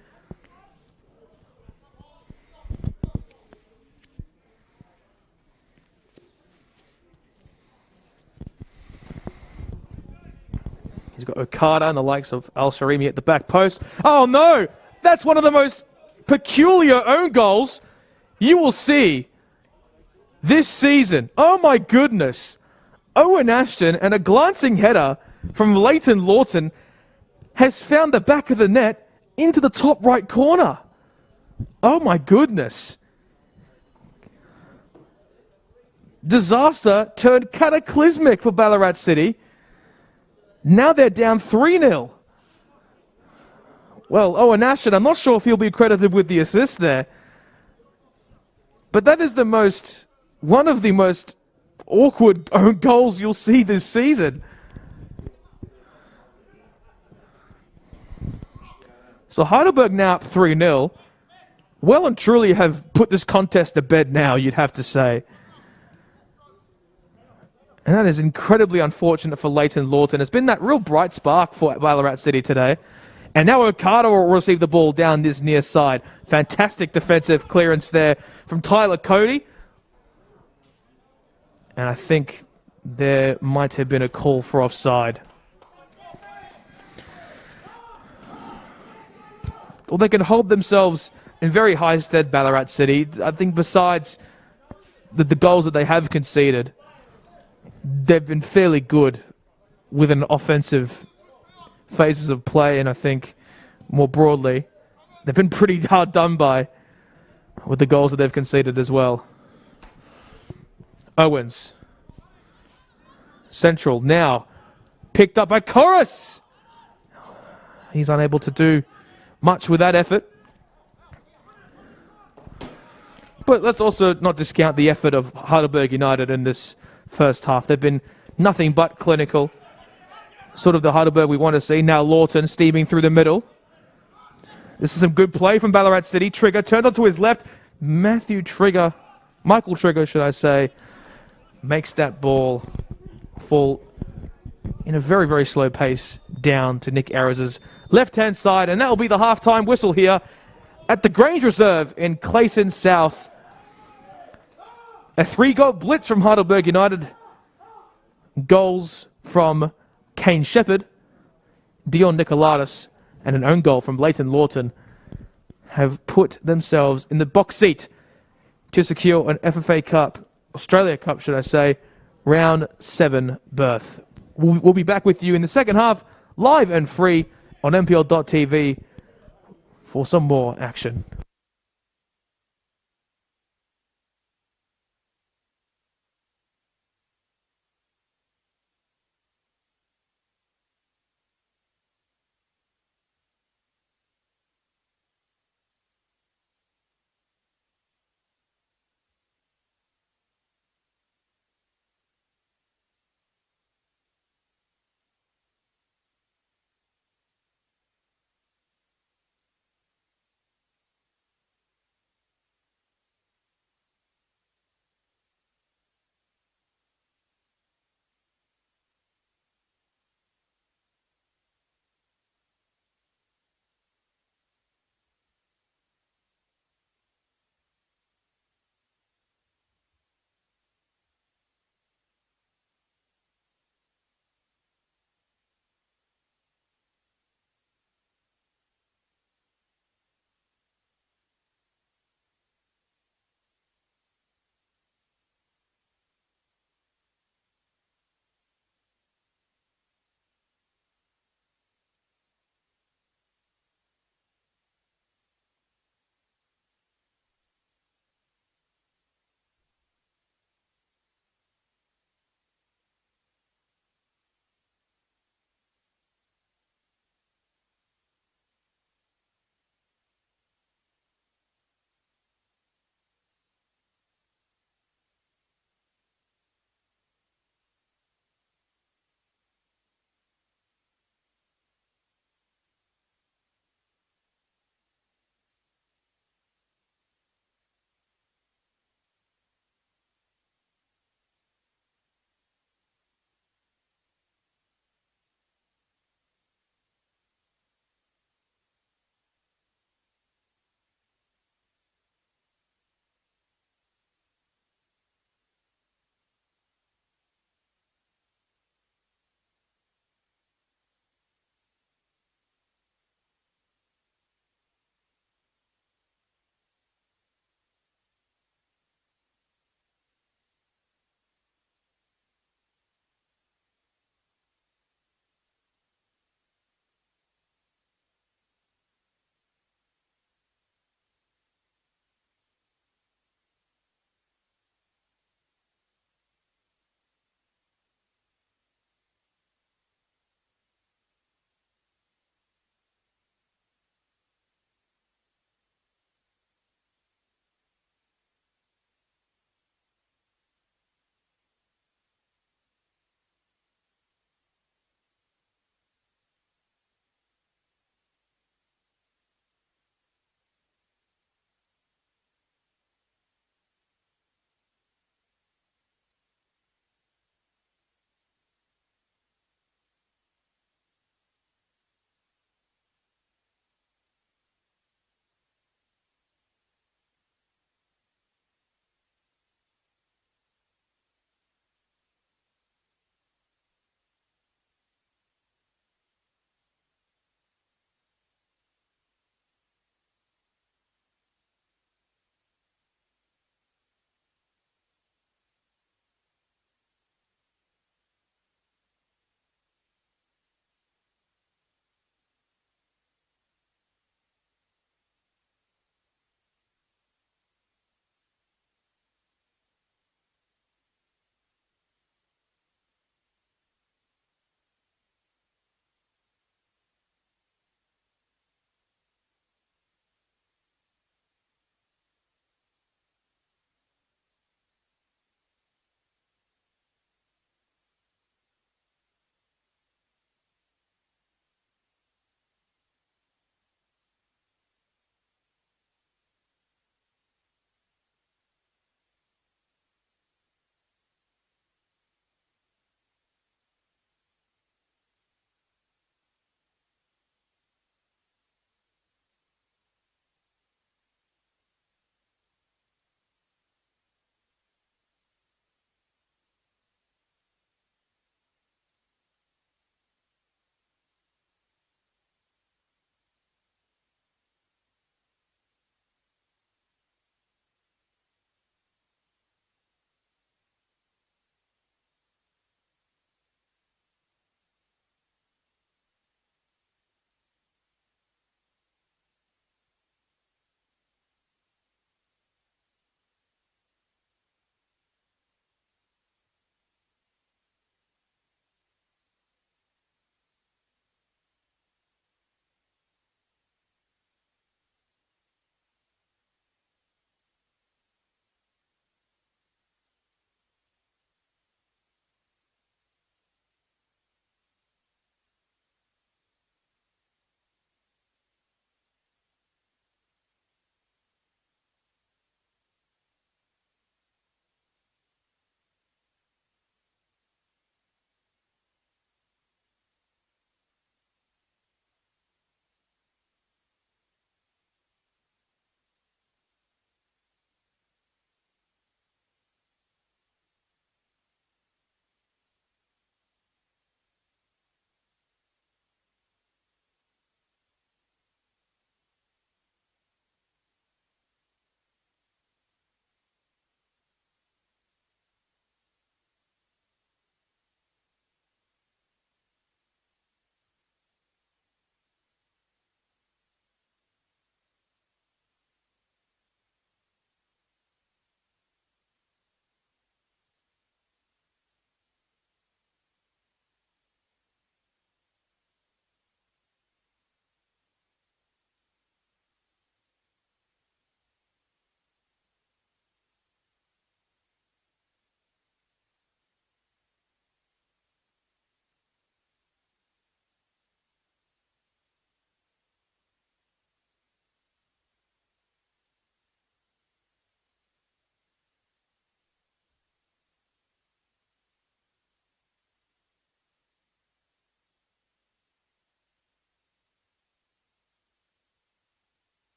He's got Okada and the likes of Al-Sharimi at the back post. Oh no! That's one of the most peculiar own goals you will see this season. Oh my goodness! Owen Ashton and a glancing header from Leighton Lawton has found the back of the net into the top right corner. Oh my goodness. Disaster turned cataclysmic for Ballarat City. Now they're down 3-0. Well, Owen Ashton, I'm not sure if he'll be credited with the assist there. But that is one of the most awkward own goals you'll see this season. So Heidelberg now up 3-0. Well and truly have put this contest to bed now, you'd have to say. And that is incredibly unfortunate for Leighton Lawton. It's been that real bright spark for Ballarat City today. And now Okada will receive the ball down this near side. Fantastic defensive clearance there from Tyler Cody. And I think there might have been a call for offside. Well, they can hold themselves in very high stead, Ballarat City. I think besides the goals that they have conceded, they've been fairly good with an offensive phases of play, and I think more broadly, they've been pretty hard done by with the goals that they've conceded as well. Owens. Central now picked up by Chorus. He's unable to do much with that effort. But let's also not discount the effort of Heidelberg United in this first half. They've been nothing but clinical. Sort of the Heidelberg we want to see. Now Lawton steaming through the middle. This is some good play from Ballarat City. Trigger turns onto his left. Michael Trigger, should I say, makes that ball fall in a very, very slow pace down to Nick Ayres' left-hand side. And that will be the half-time whistle here at the Grange Reserve in Clayton South. A 3-goal blitz from Heidelberg United. Goals from Kane Shepherd, Dion Nicolatis, and an own goal from Leighton Lawton have put themselves in the box seat to secure an FFA Cup, Australia Cup, should I say, round 7 berth. We'll be back with you in the second half, live and free on MPL.tv for some more action.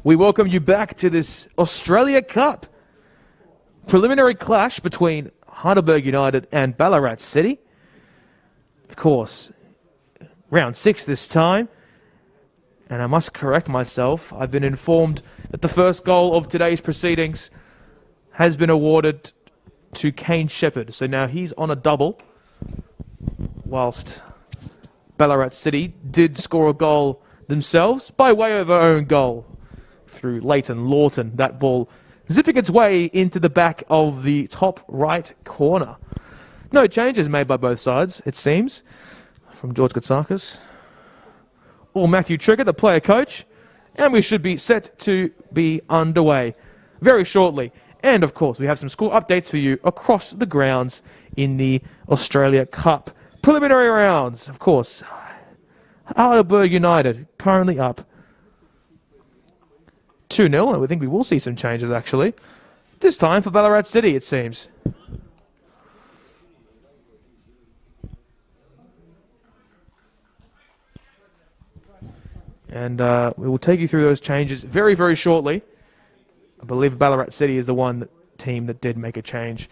We welcome you back to this Australia Cup preliminary clash between Heidelberg United and Ballarat City. Of course, round 6 this time. And I must correct myself. I've been informed that the first goal of today's proceedings has been awarded to Kane Shepherd. So now he's on a double, whilst Ballarat City did score a goal themselves by way of their own goal through Leighton Lawton. That ball zipping its way into the back of the top right corner. No changes made by both sides, it seems, from George Katsakis or Matthew Trigger, the player coach, and we should be set to be underway very shortly. And of course, we have some score updates for you across the grounds in the Australia Cup preliminary rounds. Of course, Heidelberg United currently up 2-0, and we think we will see some changes actually. This time for Ballarat City, it seems. And we will take you through those changes very, very shortly. I believe Ballarat City is the one team that did make a change.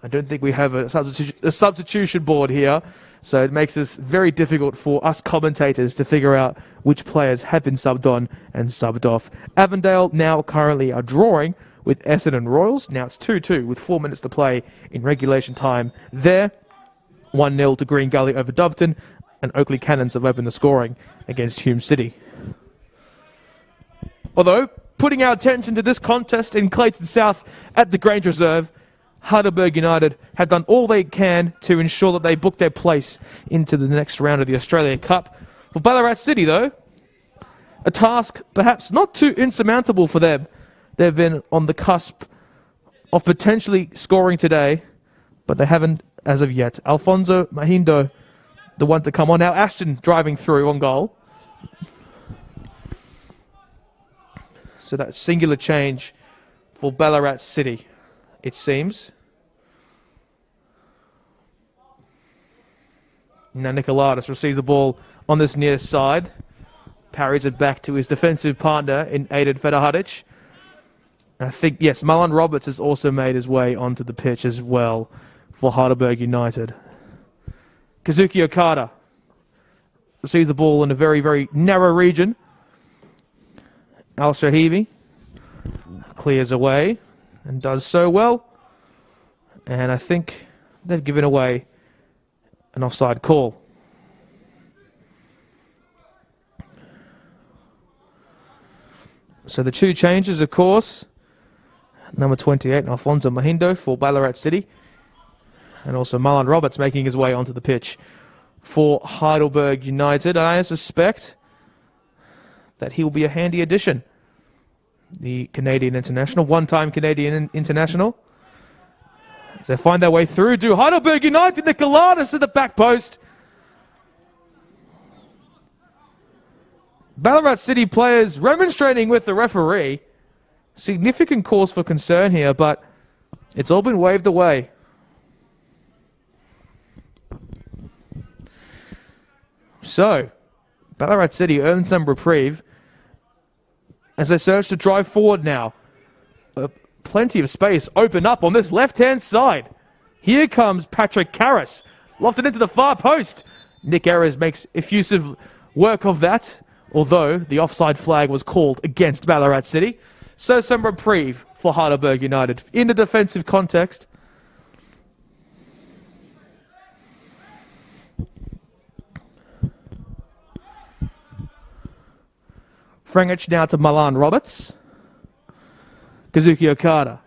I don't think we have a substitution board here, so it makes it very difficult for us commentators to figure out which players have been subbed on and subbed off. Avondale now currently are drawing with Essendon Royals. Now it's 2-2 with 4 minutes to play in regulation time there. 1-0 to Green Gully over Doveton, and Oakley Cannons have opened the scoring against Hume City. Although, putting our attention to this contest in Clayton South at the Grange Reserve, Heidelberg United have done all they can to ensure that they book their place into the next round of the Australia Cup. For Ballarat City, though, a task perhaps not too insurmountable for them. They've been on the cusp of potentially scoring today, but they haven't as of yet. Alfonso Mahindo, the one to come on. Now Ashton driving through on goal. So that singular change for Ballarat City, it seems. Now Nicoladis receives the ball on this near side. Parries it back to his defensive partner in Aiden Fedahadic. I think, yes, Marlon Roberts has also made his way onto the pitch as well for Heidelberg United. Kazuki Okada receives the ball in a very, very narrow region. Al-Shahibi clears away and does so well. And I think they've given away an offside call. So the two changes, of course, number 28, Alfonso Mahindo for Ballarat City, and also Marlon Roberts making his way onto the pitch for Heidelberg United. And I suspect that he will be a handy addition. The Canadian international, one-time Canadian international. As they find their way through to Heidelberg United, Nicoladis at the back post. Ballarat City players remonstrating with the referee. Significant cause for concern here, but it's all been waved away. So, Ballarat City earned some reprieve as they search to drive forward now. Plenty of space open up on this left-hand side. Here comes Patrick Karras, lofted into the far post. Nick Erez makes effusive work of that, although the offside flag was called against Ballarat City. So some reprieve for Heidelberg United in a defensive context. Frangich now to Marlon Roberts. Kazuki Okada.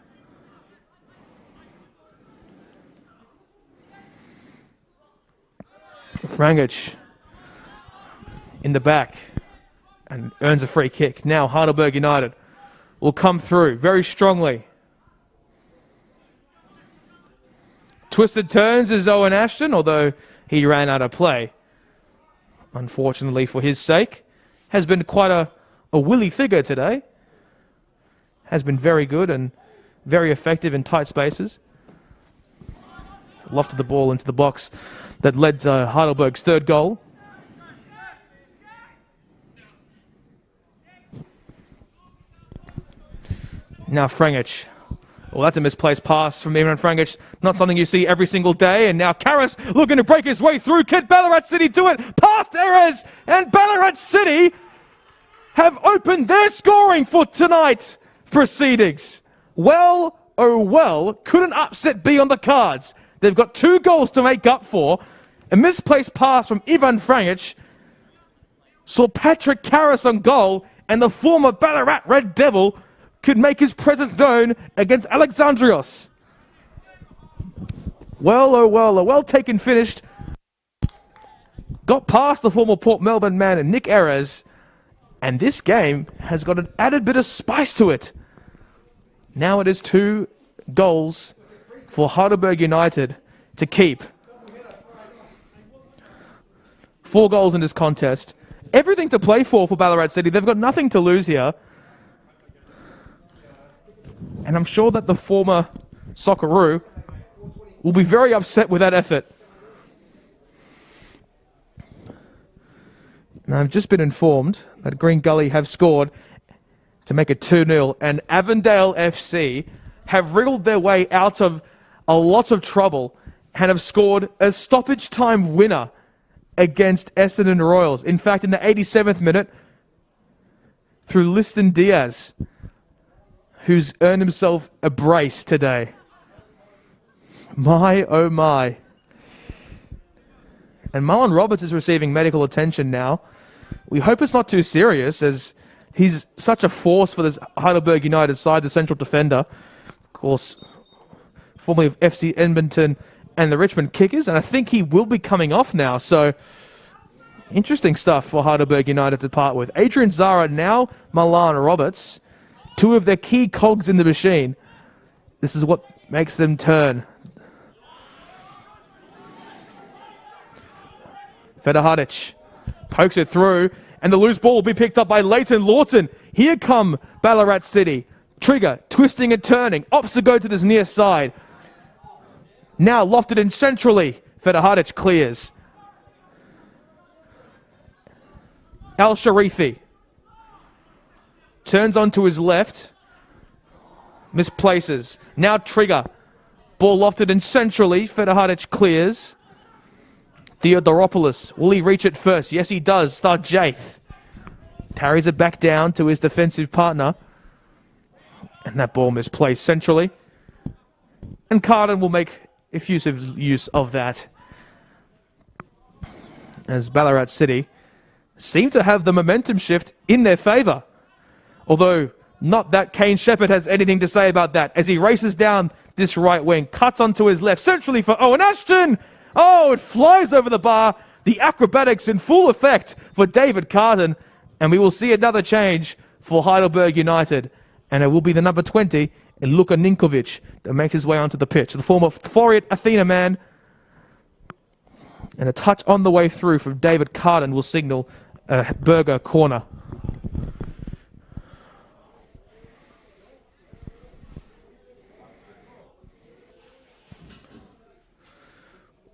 Frangich in the back and earns a free kick. Now Heidelberg United will come through very strongly. Twisted turns is Owen Ashton, although he ran out of play. Unfortunately for his sake. Has been quite a willy figure today. Has been very good and very effective in tight spaces. Lofted the ball into the box that led to Heidelberg's third goal. Now Frangic. Well, that's a misplaced pass from Ivan Frangic. Not something you see every single day. And now Karras looking to break his way through. Can Ballarat City do it? Past Erez. And Ballarat City have opened their scoring for tonight's proceedings. Well, oh well, could an upset be on the cards? They've got 2 goals to make up for. A misplaced pass from Ivan Frangic saw Patrick Karras on goal, and the former Ballarat Red Devil could make his presence known against Alexandrios. Well, oh well, a well-taken finish. Got past the former Port Melbourne man and Nick Erez, and this game has got an added bit of spice to it. Now it is 2 goals for Heidelberg United to keep. 4 goals in this contest. Everything to play for Ballarat City. They've got nothing to lose here. And I'm sure that the former Socceroo will be very upset with that effort. And I've just been informed that Green Gully have scored to make it 2-0. And Avondale FC have wriggled their way out of a lot of trouble and have scored a stoppage time winner against Essendon Royals. In fact, in the 87th minute, through Liston Diaz, who's earned himself a brace today. My, oh my. And Marlon Roberts is receiving medical attention now. We hope it's not too serious, as he's such a force for this Heidelberg United side, the central defender. Of course, formerly of FC Edmonton and the Richmond Kickers, and I think he will be coming off now, so interesting stuff for Heidelberg United to part with. Adrian Zara, now Marlon Roberts, 2 of their key cogs in the machine. This is what makes them turn. Fedahadic pokes it through, and the loose ball will be picked up by Leighton Lawton. Here come Ballarat City. Trigger, twisting and turning. Opts to go to this near side. Now lofted in centrally. Fedahadic clears. Al Sharifi turns onto his left. Misplaces. Now Trigger. Ball lofted in centrally. Fedahadic clears. Theodoropoulos. Will he reach it first? Yes, he does. Starjaith carries it back down to his defensive partner. And that ball misplaced centrally. And Carden will make effusive use of that, as Ballarat City seem to have the momentum shift in their favour. Although, not that Kane Shepherd has anything to say about that, as he races down this right wing, cuts onto his left, centrally for Owen Ashton. Oh, it flies over the bar. The acrobatics in full effect for David Carden. And we will see another change for Heidelberg United. And it will be the number 20, in Luka Ninkovic, that makes his way onto the pitch. The former Florian Athena man. And a touch on the way through from David Carden will signal a Berger corner.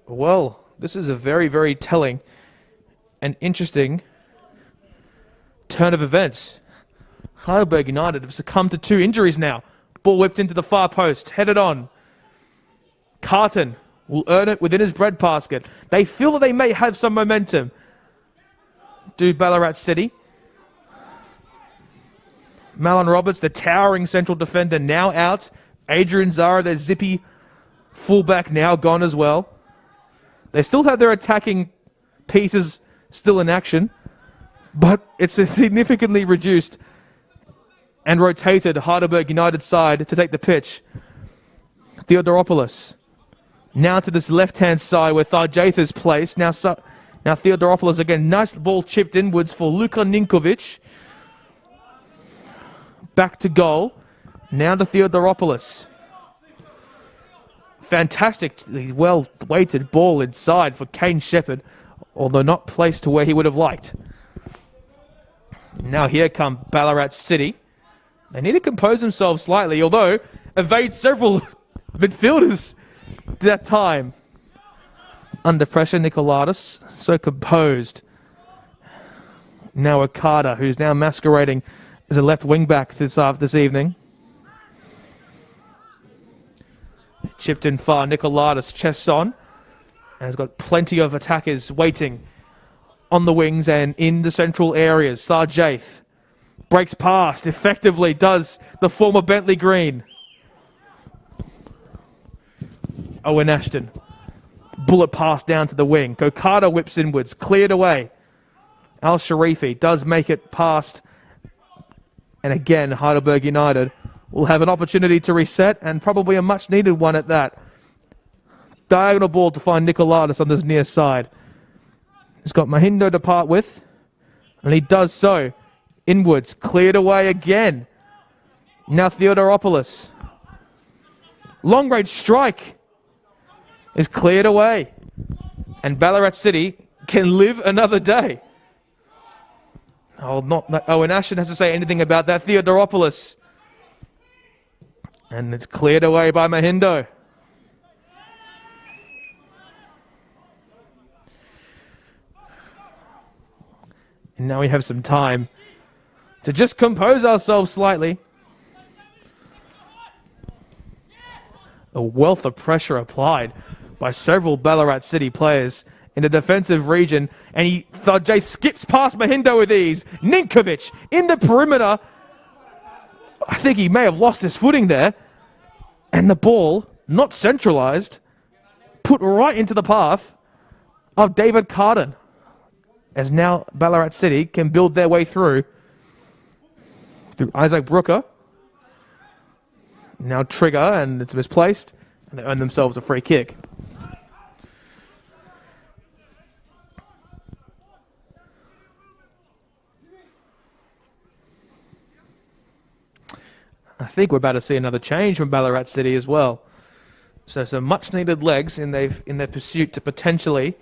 Well, this is a very, very telling and interesting turn of events. Heidelberg United have succumbed to 2 injuries now. Ball whipped into the far post, headed on. Carton will earn it within his breadbasket. They feel that they may have some momentum. Do Ballarat City. Marlon Roberts, the towering central defender, now out. Adrian Zara, their zippy fullback, now gone as well. They still have their attacking pieces still in action, but it's a significantly reduced and rotated Heidelberg United side to take the pitch. Theodoropoulos. Now to this left-hand side where Tharjath is placed. Now Theodoropoulos again. Nice ball chipped inwards for Luka Ninkovic. Back to goal. Now to Theodoropoulos. Fantastically well-weighted ball inside for Kane Shepherd, although not placed to where he would have liked. Now here come Ballarat City. They need to compose themselves slightly, although evade several midfielders that time. Under pressure, Nikolaidis, so composed. Now Okada, who's now masquerading as a left wing-back this evening. Chipped in far, Nicolaidis chests on. And has got plenty of attackers waiting on the wings and in the central areas. Rd6 breaks past, effectively does the former Bentley Green. Owen Ashton. Bullet pass down to the wing. Kokada whips inwards, cleared away. Al Sharifi does make it past. And again, Heidelberg United will have an opportunity to reset, and probably a much needed one at that. Diagonal ball to find Nicolaidis on this near side. He's got Mahindo to part with, and he does so. Inwards, cleared away again. Now Theodoropoulos. Long range strike is cleared away. And Ballarat City can live another day. Oh, not that Owen Ashton has to say anything about that. Theodoropoulos. And it's cleared away by Mahindo. And now we have some time to just compose ourselves slightly. A wealth of pressure applied by several Ballarat City players in the defensive region. And Rd6 skips past Mahindo with ease. Ninkovic in the perimeter. I think he may have lost his footing there. And the ball, not centralised, put right into the path of David Carden. As now Ballarat City can build their way through Isaac Brooker. Now trigger, and it's misplaced. And they earn themselves a free kick. I think we're about to see another change from Ballarat City as well. So some much needed legs in their pursuit to potentially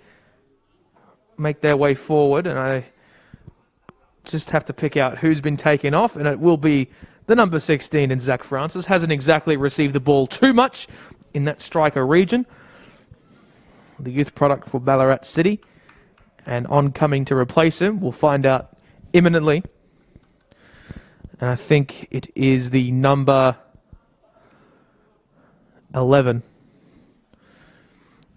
make their way forward. And I just have to pick out who's been taken off, and it will be the number 16 in Zach Francis. Hasn't exactly received the ball too much in that striker region. The youth product for Ballarat City, and oncoming to replace him. We'll find out imminently. And I think it is the number 11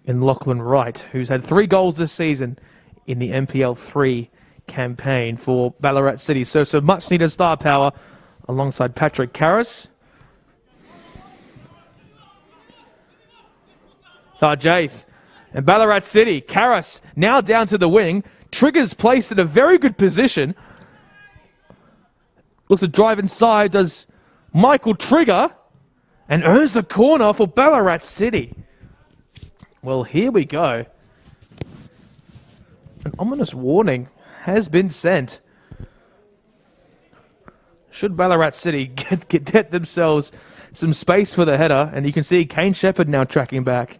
in Lachlan Wright, who's had 3 goals this season in the MPL 3 campaign for Ballarat City. So some much needed star power alongside Patrick Karras. Rd6 and Ballarat City. Karras now down to the wing. Trigger's placed in a very good position. Looks to drive inside, does Michael Trigger, and earns the corner for Ballarat City. Well, here we go. An ominous warning has been sent. Should Ballarat City get themselves some space for the header, and you can see Kane Shepherd now tracking back.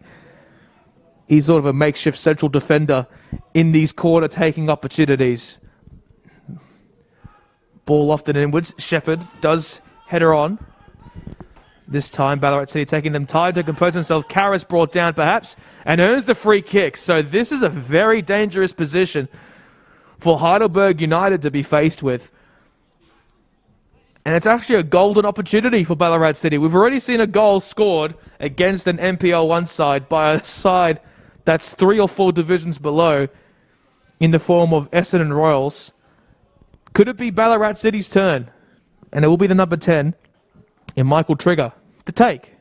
He's sort of a makeshift central defender in these corner-taking opportunities. Ball lofted inwards. Shepherd does header on. This time, Ballarat City taking them time to compose themselves. Karras brought down, perhaps, and earns the free kick. So this is a very dangerous position for Heidelberg United to be faced with. And it's actually a golden opportunity for Ballarat City. We've already seen a goal scored against an MPL 1 side by a side that's 3 or 4 divisions below in the form of Essendon Royals. Could it be Ballarat City's turn? And it will be the number 10 in Michael Trigger to take.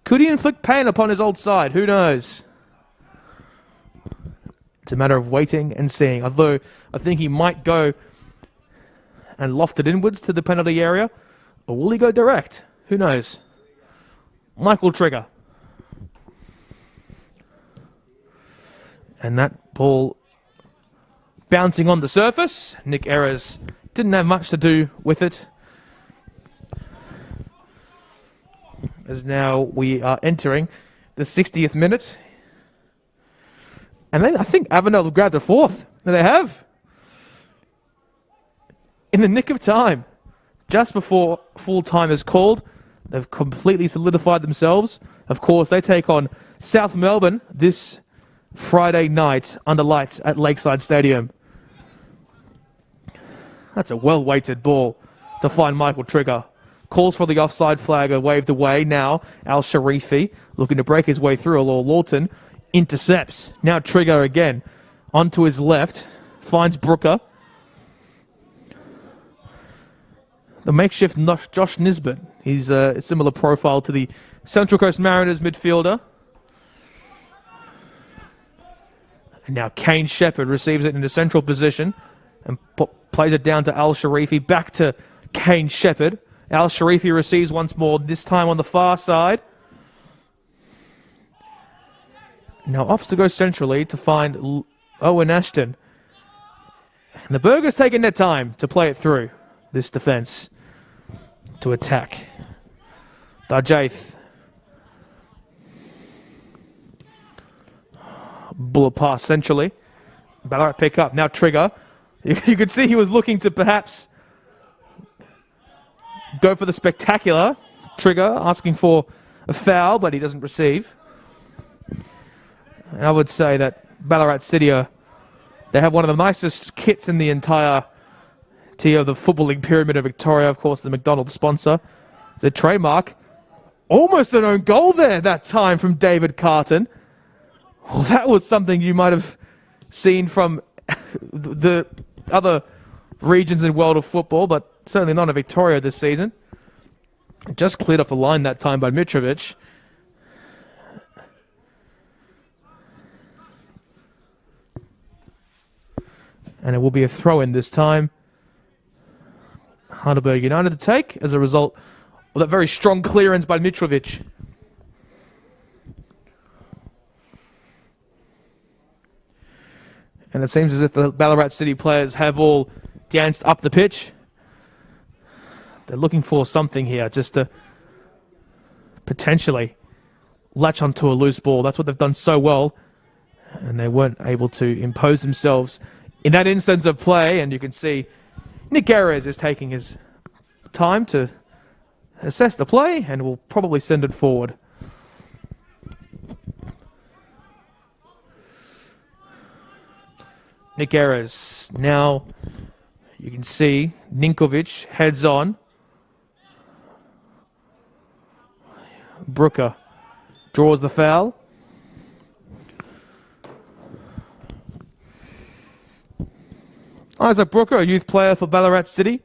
Could he inflict pain upon his old side? Who knows? It's a matter of waiting and seeing. Although I think he might go and loft it inwards to the penalty area. Or will he go direct? Who knows? Michael Trigger. And that ball bouncing on the surface. Nick Errors didn't have much to do with it. As now we are entering the 60th minute. And then I think Avenel have grabbed a fourth. They have. In the nick of time. Just before full time is called. They've completely solidified themselves. Of course, they take on South Melbourne this Friday night under lights at Lakeside Stadium. That's a well-weighted ball to find Michael Trigger. calls for the offside flag are waved away. Now Al Sharifi looking to break his way through, although Lawton intercepts. Now Trigger again onto his left, finds Brooker. The makeshift Josh Nisbet. He's a similar profile to the Central Coast Mariners midfielder. And now Kane Shepherd receives it in the central position and plays it down to Al Sharifi. Back to Kane Shepherd. Al Sharifi receives once more, this time on the far side. Now opts to go centrally to find Owen Ashton. And the Burgers taking their time to play it through this defence to attack. Darjaith. Bullet pass centrally. Ballarat pick up. Now Trigger. You could see he was looking to perhaps go for the spectacular. Trigger asking for a foul, but he doesn't receive. And I would say that Ballarat City they have one of the nicest kits in the entire tier of the footballing pyramid of Victoria. Of course, the McDonald's sponsor. The trademark. Almost an own goal there that time from David Carton. Well, that was something you might have seen from the other regions in world of football, but certainly not in Victoria this season. Just cleared off the line that time by Mitrovic. And it will be a throw-in this time. Heidelberg United to take as a result of that very strong clearance by Mitrovic. And it seems as if the Ballarat City players have all danced up the pitch. They're looking for something here just to potentially latch onto a loose ball. That's what they've done so well. And they weren't able to impose themselves in that instance of play. And you can see Nick Garez is taking his time to assess the play and will probably send it forward. Nick Garez. Now you can see Ninkovic heads on. Brooker draws the foul. Isaac Brooker, a youth player for Ballarat City.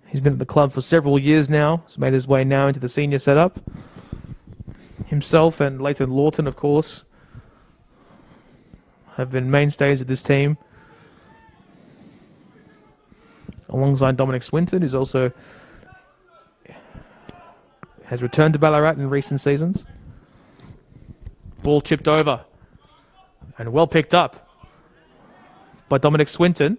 He's been at the club for several years now. He's made his way now into the senior setup. Himself and Leighton Lawton, of course, have been mainstays of this team. Alongside Dominic Swinton, who's also has returned to Ballarat in recent seasons. Ball chipped over and well picked up by Dominic Swinton.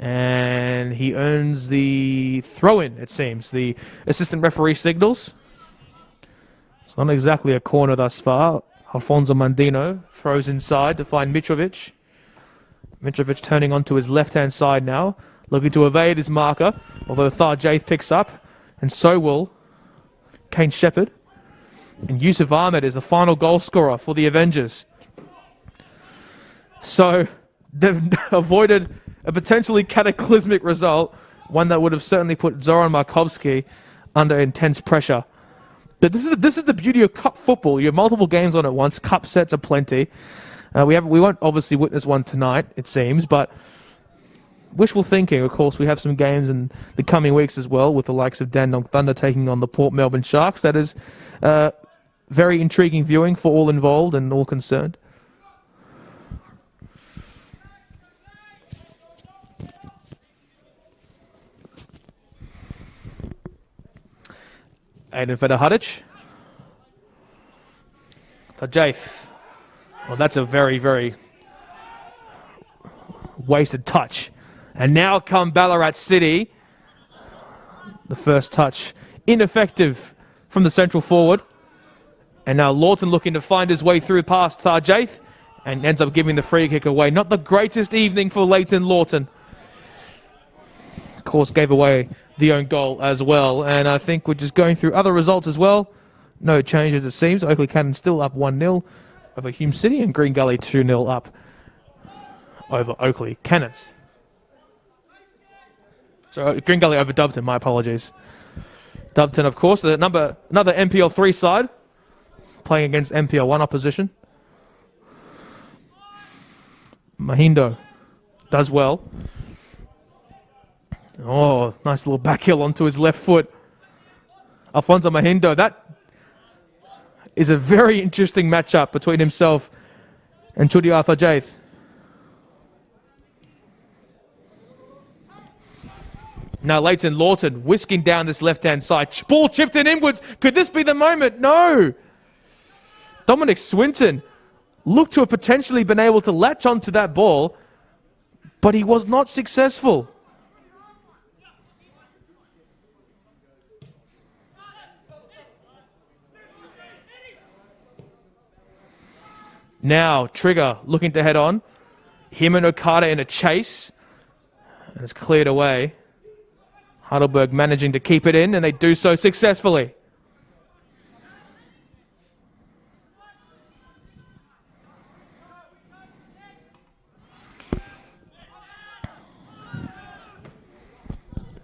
And he earns the throw-in, it seems. The assistant referee signals. It's not exactly a corner thus far. Alfonso Mandino throws inside to find Mitrovic. Mitrovic turning onto his left-hand side now, looking to evade his marker, although Darjaith picks up, and so will Kane Shepherd. And Yusuf Ahmed is the final goal scorer for the Avengers. So they've avoided a potentially cataclysmic result, one that would have certainly put Zoran Markovski under intense pressure. But this is the beauty of cup football. You have multiple games on at once. Cup sets are plenty. We won't obviously witness one tonight, it seems, but wishful thinking. Of course, we have some games in the coming weeks as well, with the likes of Dandenong Thunder taking on the Port Melbourne Sharks. That is very intriguing viewing for all involved and all concerned. Aiden Fedahadic. Darjaith. Well, that's a very, very wasted touch. And now come Ballarat City. The first touch ineffective from the central forward. And now Lawton looking to find his way through past Darjaith and ends up giving the free kick away. Not the greatest evening for Leighton Lawton. Of course, gave away the own goal as well. And I think we're just going through other results as well. No changes, it seems. Oakley Cannon still up 1-0 over Hume City, and Green Gully 2-0 up over Oakley Cannons. So Green Gully overdubbed him, my apologies. Dubton, of course, another MPL 3 side playing against MPL 1 opposition. Mahindo does well. Oh, nice little back heel onto his left foot. Alfonso Mahindo, that is a very interesting matchup between himself and Chudi Arthur Jaith. Now Leighton Lawton whisking down this left-hand side. Ball chipped in inwards. Could this be the moment? No. Dominic Swinton looked to have potentially been able to latch onto that ball, but he was not successful. Now Trigger looking to head on. Him and Okada in a chase. And it's cleared away. Heidelberg managing to keep it in, and they do so successfully.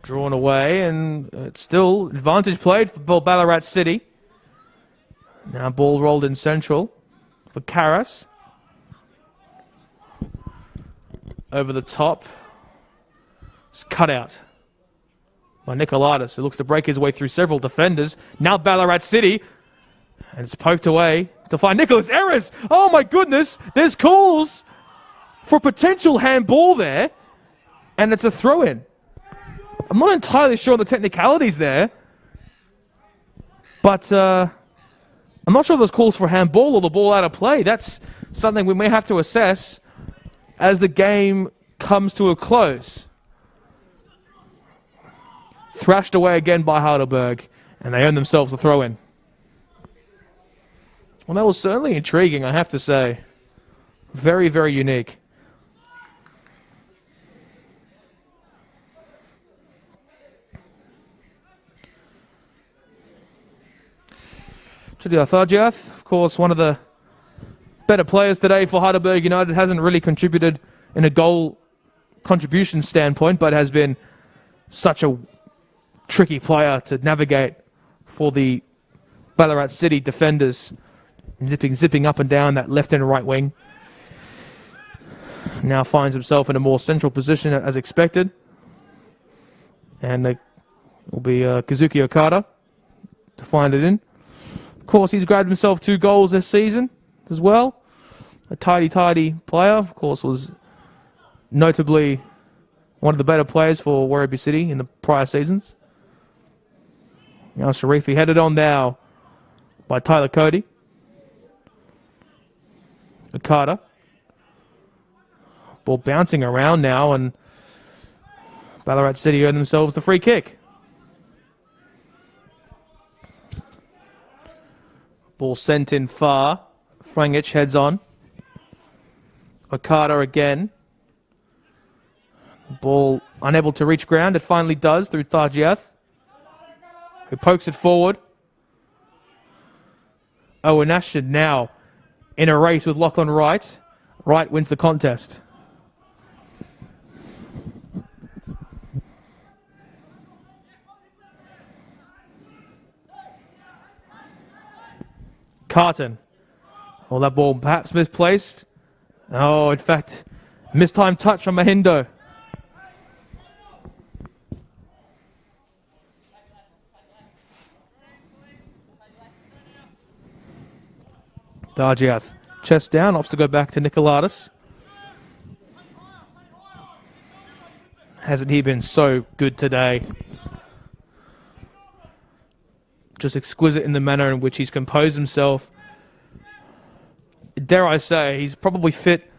Drawn away, and it's still advantage played for Ballarat City. Now ball rolled in central for Karras. Over the top. It's cut out by Nicolaitis, who looks to break his way through several defenders. Now Ballarat City, and it's poked away to find Nicholas Erris. Oh my goodness, there's calls for potential handball there, and it's a throw-in. I'm not entirely sure on the technicalities there, but I'm not sure if there's calls for handball or the ball out of play. That's something we may have to assess as the game comes to a close. Thrashed away again by Heidelberg, and they earn themselves a throw-in. Well, that was certainly intriguing, I have to say. Very, very unique. Chudi Arthurjath, of course, one of the better players today for Heidelberg United. Hasn't really contributed in a goal contribution standpoint, but has been such a tricky player to navigate for the Ballarat City defenders. Zipping up and down that left and right wing. Now finds himself in a more central position as expected. And it will be Kazuki Okada to find it in. Of course, he's grabbed himself 2 goals this season as well. A tidy player. Of course, was notably one of the better players for Werribee City in the prior seasons. Now Sharifi headed on now by Tyler Cody. Okada. Ball bouncing around now, and Ballarat City earn themselves the free kick. Ball sent in far. Frangich heads on. Okada again. Ball unable to reach ground. It finally does through Tharjiath, who pokes it forward. Owen Ashton now in a race with Lachlan Wright. Wright wins the contest. Carton. Oh, that ball perhaps misplaced. Oh, in fact, mistimed touch from Mahindo. Dargiath, chest down, opts to go back to Nicolaitis. Hasn't he been so good today? Just exquisite in the manner in which he's composed himself. Dare I say, he's probably fit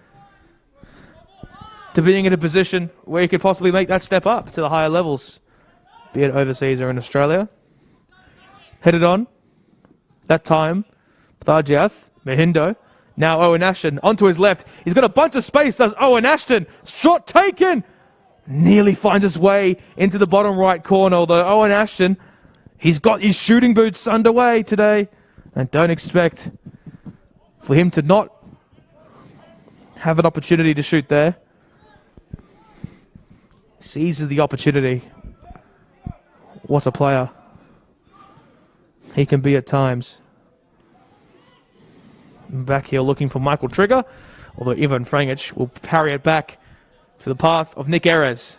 to being in a position where he could possibly make that step up to the higher levels, be it overseas or in Australia. Headed on. That time, Tharjiath. Mahindo. Now Owen Ashton onto his left. He's got a bunch of space, does Owen Ashton. Shot taken. Nearly finds his way into the bottom right corner, although Owen Ashton, he's got his shooting boots underway today. And don't expect for him to not have an opportunity to shoot there. Seizes the opportunity. What a player. he can be at times. Back here looking for Michael Trigger, although Ivan Frangic will parry it back to the path of Nick Erez.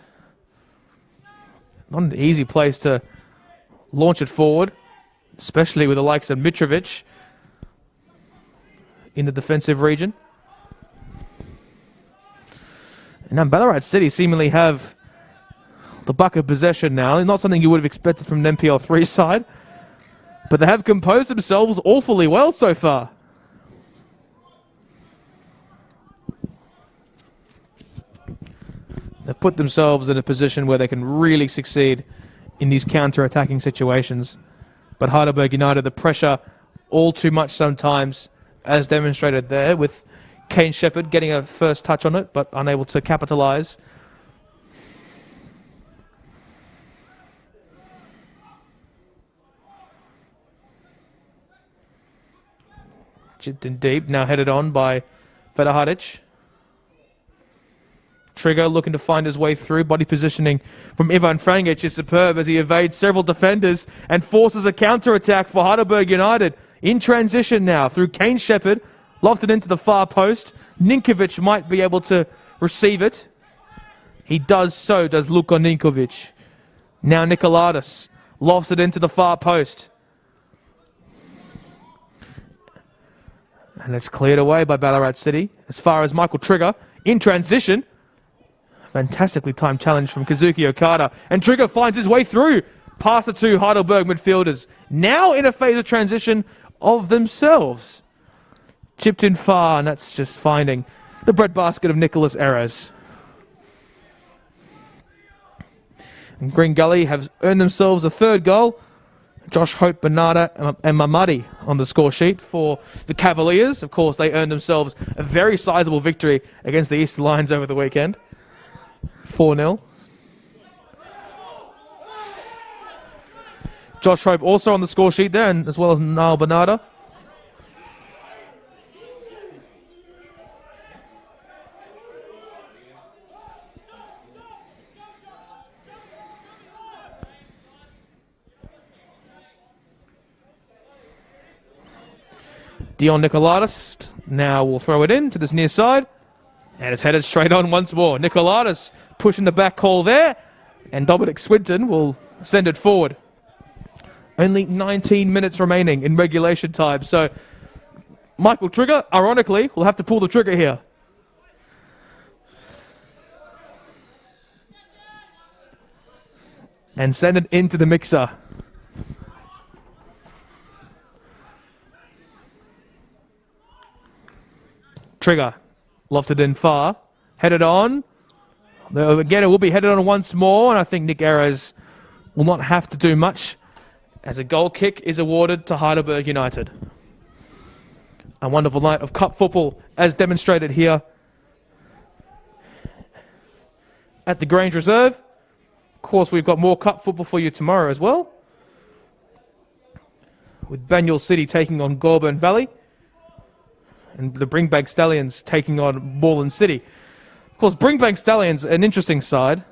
Not an easy place to launch it forward, especially with the likes of Mitrovic in the defensive region. And now Ballarat City seemingly have the buck of possession now. Not something you would have expected from an MPL3 side, but they have composed themselves awfully well so far. They've put themselves in a position where they can really succeed in these counter-attacking situations. But Heidelberg United, the pressure all too much sometimes, as demonstrated there, with Kane Shepherd getting a first touch on it, but unable to capitalise. Chipped in deep, now headed on by Fedahadic. Trigger looking to find his way through. Body positioning from Ivan Frangic is superb as he evades several defenders and forces a counter-attack for Heidelberg United. In transition now through Kane Shepherd. Lofted into the far post. Ninkovic might be able to receive it. He does so, does Luka Ninkovic. Now Nikolaidis lofts it into the far post. And it's cleared away by Ballarat City. As far as Michael Trigger in transition. Fantastically timed challenge from Kazuki Okada. And Trigger finds his way through past the two Heidelberg midfielders. Now in a phase of transition of themselves. Chipped in far, and that's just finding the breadbasket of Nicholas Erez. And Green Gully have earned themselves a third goal. Josh Hope, Bernarda and Mamadi on the score sheet for the Cavaliers. Of course, they earned themselves a very sizable victory against the Eastern Lions over the weekend. 4-0. Josh Hope also on the score sheet there, and as well as Niall Bernarda. Dion Nikolaidis now will throw it in to this near side. And it's headed straight on once more. Nikolaidis pushing the back call there. And Dominic Swinton will send it forward. Only 19 minutes remaining in regulation time. So Michael Trigger, ironically, will have to pull the trigger here. And send it into the mixer. Trigger, lofted in far, headed on. Again, it will be headed on once more, and I think Nick Erez will not have to do much as a goal kick is awarded to Heidelberg United. A wonderful night of cup football as demonstrated here at the Grange Reserve. Of course, we've got more cup football for you tomorrow as well, with Banyule City taking on Goulburn Valley. And the Bringbank Stallions taking on Moreland City. Of course, Bringbank Stallions, an interesting side.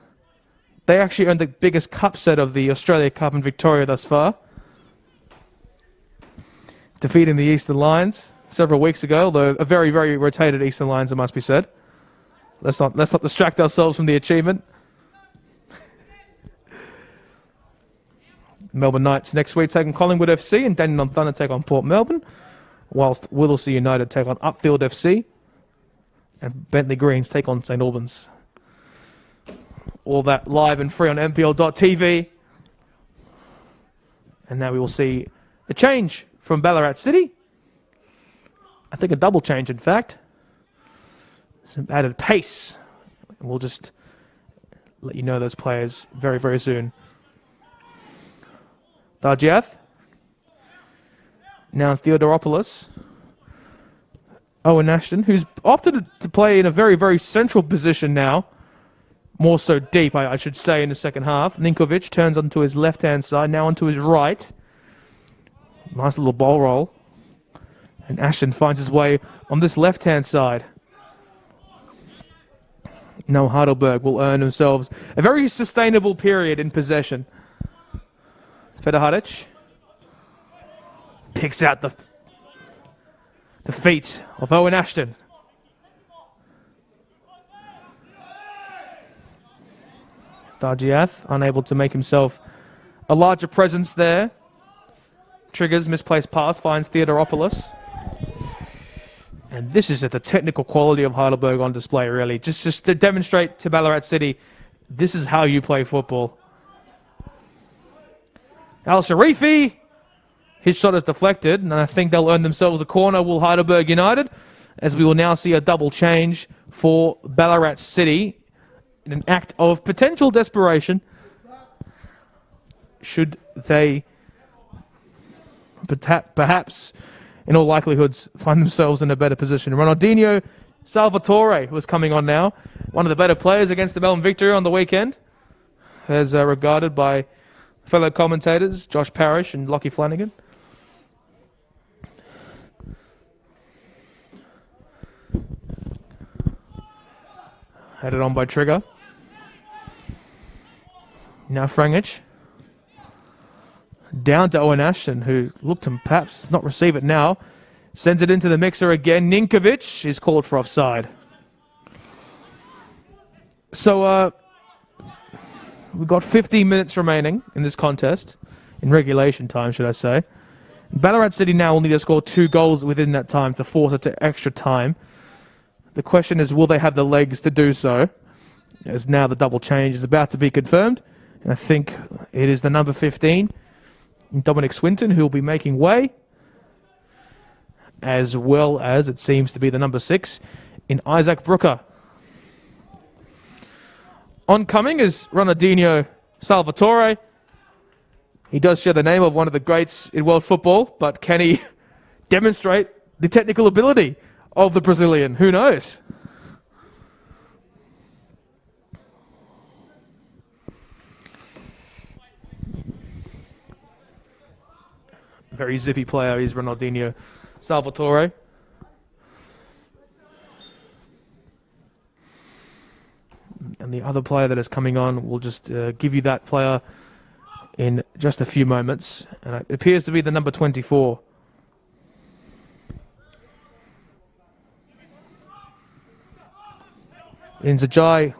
They actually earned the biggest cup set of the Australia Cup in Victoria thus far. Defeating the Eastern Lions several weeks ago, although a very, very rotated Eastern Lions, it must be said. Let's not distract ourselves from the achievement. Melbourne Knights next week take on Collingwood FC and Dandenong Thunder take on Port Melbourne. Whilst Whittlesea United take on Upfield FC and Bentley Greens take on St Albans. All that live and free on MPL.tv. And now we will see a change from Ballarat City. I think a double change, in fact. Some added pace. We'll just let you know those players very, very soon. Dargiath. Now Theodoropoulos. Owen Ashton, who's opted to play in a very, very central position now. More so deep, I should say, in the second half. Ninkovic turns onto his left-hand side, now onto his right. Nice little ball roll. And Ashton finds his way on this left-hand side. Now Heidelberg will earn themselves a very sustainable period in possession. Fedahadic. picks out the feet of Owen Ashton. Dargiath unable to make himself a larger presence there. Triggers misplaced pass, finds Theodoropoulos. And this is at the technical quality of Heidelberg on display, really. Just to demonstrate to Ballarat City, this is how you play football. Al Sharifi, his shot is deflected, and I think they'll earn themselves a corner, will Heidelberg United, as we will now see a double change for Ballarat City in an act of potential desperation. Should they perhaps, in all likelihoods, find themselves in a better position. Ronaldinho Salvatore was coming on now. One of the better players against the Melbourne Victory on the weekend, as regarded by fellow commentators Josh Parrish and Lockie Flanagan. Headed on by Trigger. Now Frangic. Down to Owen Ashton, who looked to perhaps not receive it now. Sends it into the mixer again. Ninkovic is called for offside. So, we've got 15 minutes remaining in this contest. In regulation time, should I say. Ballarat City now will need to score 2 goals within that time to force it to extra time. The question is, will they have the legs to do so? As now the double change is about to be confirmed. And I think it is the number 15, Dominic Swinton, who will be making way. As well as it seems to be the number 6 in Isaac Brooker. Oncoming is Ronaldinho Salvatore. He does share the name of one of the greats in world football, but can he demonstrate the technical ability of the Brazilian? Who knows? Very zippy player is Ronaldinho Salvatore. And the other player that is coming on, we'll just give you that player in just a few moments. And it appears to be the number 24. In Zadai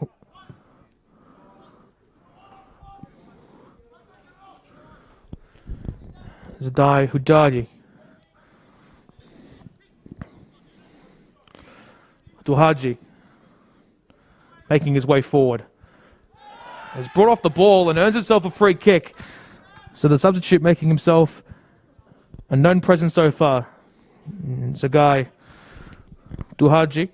Hudaji. Duhaji making his way forward. Has brought off the ball and earns himself a free kick. So the substitute making himself a known presence so far. It's a guy, Duhaji.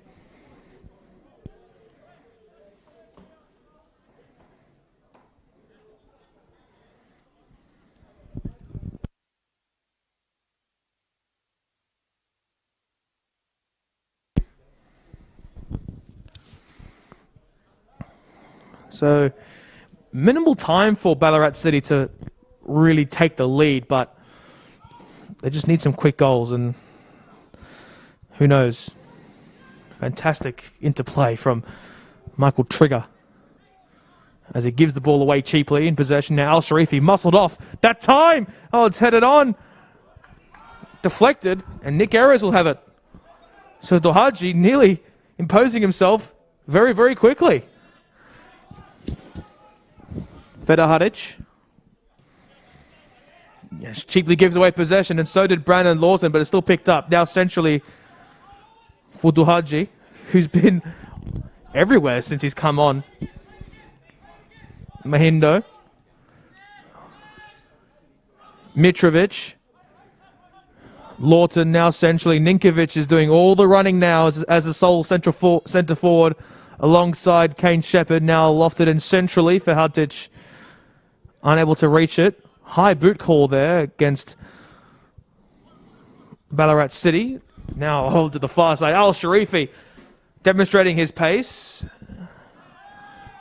So, minimal time for Ballarat City to really take the lead, but they just need some quick goals, and who knows? Fantastic interplay from Michael Trigger as he gives the ball away cheaply in possession. Now Al Sharifi muscled off. That time! Oh, it's headed on. Deflected, and Nick Ayres will have it. So Dohaji nearly imposing himself very, very quickly. Feder Hadic. Yes, cheaply gives away possession, and so did Brandon Lawson, but it's still picked up. Now centrally for Duhaji, who's been everywhere since he's come on. Mahindo. Mitrovic. Lawton now centrally. Ninkovic is doing all the running now as the sole centre forward alongside Kane Shepherd. Now lofted in centrally for Hadic. Unable to reach it. High boot call there against Ballarat City. Now hold to the far side. Al Sharifi demonstrating his pace.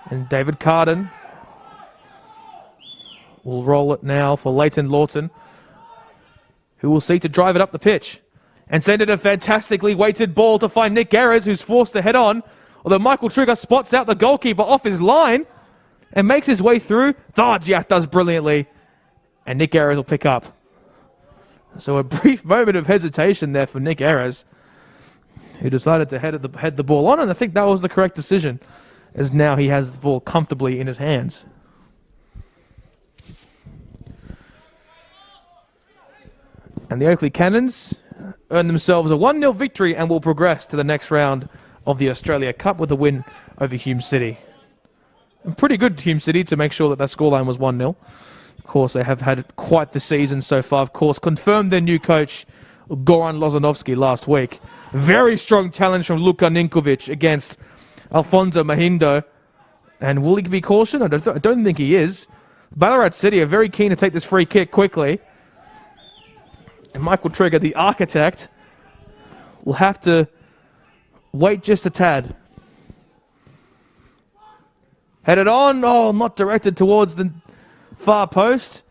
And David Carden will roll it now for Leighton Lawton, who will seek to drive it up the pitch and send it a fantastically weighted ball to find Nick Ayres, who's forced to head on. Although Michael Trigger spots out the goalkeeper off his line and makes his way through. Dargiath does brilliantly. And Nick Ayres will pick up. So a brief moment of hesitation there for Nick Ayres, who decided to head the ball on, and I think that was the correct decision, as now he has the ball comfortably in his hands. And the Oakley Cannons earn themselves a 1-0 victory and will progress to the next round of the Australia Cup with a win over Hume City. And pretty good Hume City to make sure that scoreline was 1-0. Of course, they have had quite the season so far. Of course, confirmed their new coach, Goran Lozanovsky, last week. Very strong challenge from Luka Ninkovic against Alfonso Mahindo. And will he be cautioned? I don't think he is. Ballarat City are very keen to take this free kick quickly. And Michael Trigger, the architect, will have to wait just a tad. Headed on. Oh, not directed towards the far post.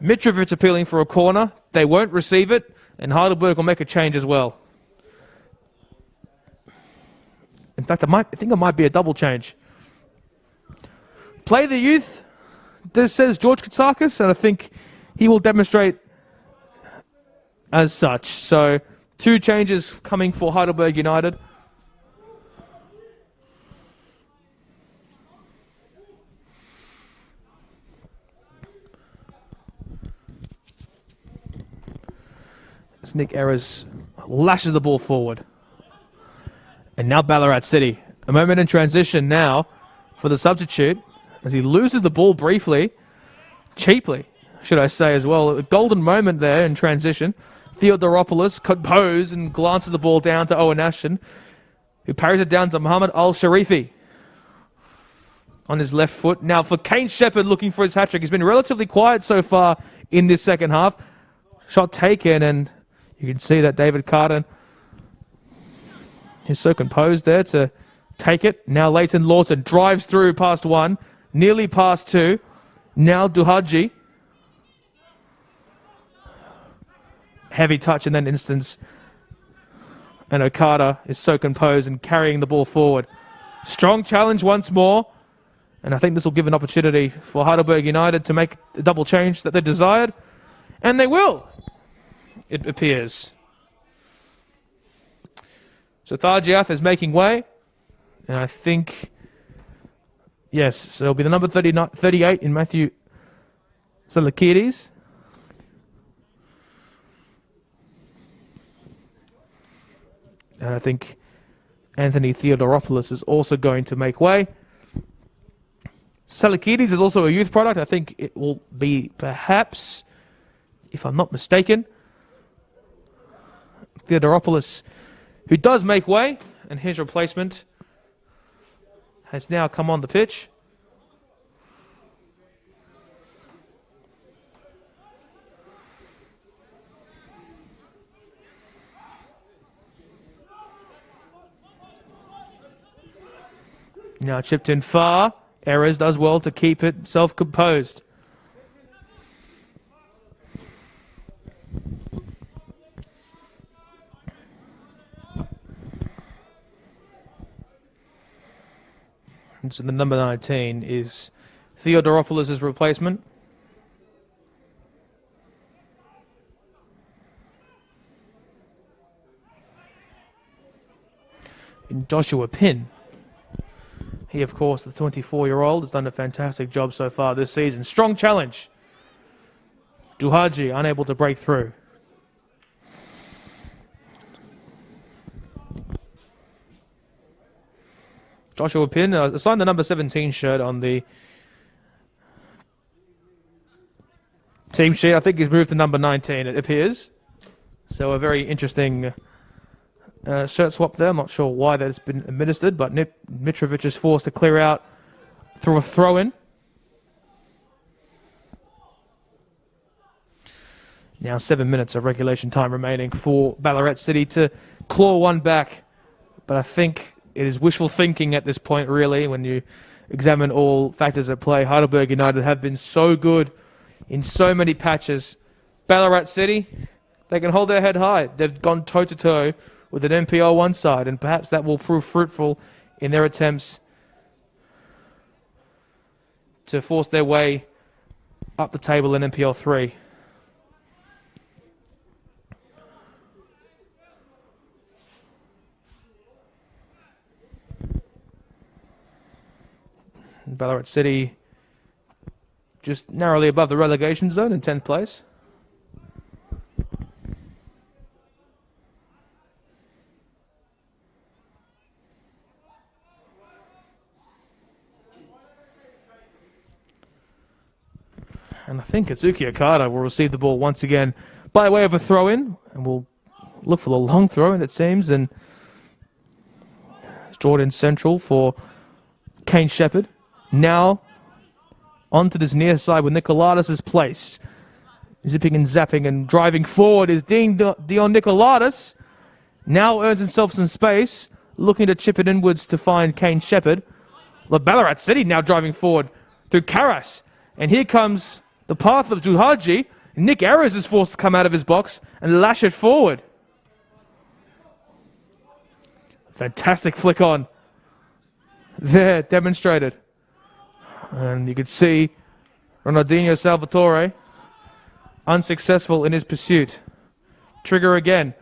Mitrovic appealing for a corner. They won't receive it. And Heidelberg will make a change as well. In fact, I think it might be a double change. Play the youth, says George Katsakis, and I think he will demonstrate as such. So, 2 changes coming for Heidelberg United. As Nick Ayres lashes the ball forward. And now Ballarat City. A moment in transition now for the substitute as he loses the ball briefly. Cheaply, should I say as well. A golden moment there in transition. Theodoropoulos composed and glances the ball down to Owen Ashton, who parries it down to Mohammed Al-Sharifi on his left foot. Now for Kane Shepherd looking for his hat-trick. He's been relatively quiet so far in this second half. Shot taken, and you can see that David Carden is so composed there to take it. Now Leighton Lawton drives through past 1, nearly past 2. Now Duhaji. Heavy touch in that instance. And Okada is so composed and carrying the ball forward. Strong challenge once more. And I think this will give an opportunity for Heidelberg United to make the double change that they desired. And they will, it appears. So Thargiath is making way. And I think, yes, so it'll be the number 38 in Matthew Salakidis. And I think Anthony Theodoropoulos is also going to make way. Salakidis is also a youth product. I think it will be perhaps, if I'm not mistaken, Theodoropoulos, who does make way, and his replacement has now come on the pitch. Now chipped in far. Ayres does well to keep it self-composed. And so the number 19 is Theodoropoulos' replacement. In Joshua Pinn. He, of course, the 24-year-old, has done a fantastic job so far this season. Strong challenge. Duhaji unable to break through. Joshua Pinn assigned the number 17 shirt on the team sheet. I think he's moved to number 19, it appears. So a very interesting shirt swap there. I'm not sure why that's been administered, but Mitrovic is forced to clear out through a throw-in. Now 7 minutes of regulation time remaining for Ballarat City to claw one back. But I think it is wishful thinking at this point, really, when you examine all factors at play. Heidelberg United have been so good in so many patches. Ballarat City, they can hold their head high. They've gone toe-to-toe with an NPL 1 side, and perhaps that will prove fruitful in their attempts to force their way up the table in NPL 3. Ballarat City just narrowly above the relegation zone in 10th place. And I think Kazuki Okada will receive the ball once again by way of a throw-in. And we'll look for the long throw-in, it seems. And it's drawn in central for Kane Shepherd. Now onto this near side where Nikolaidis is placed. Zipping and zapping and driving forward is Dion Nikolaidis. Now earns himself some space. Looking to chip it inwards to find Kane Shepherd. Ballarat City now driving forward through Karas. And here comes the path of Duhaji. Nick Ayres is forced to come out of his box and lash it forward. Fantastic flick on. There, demonstrated. And you could see Ronaldinho Salvatore unsuccessful in his pursuit. Trigger again.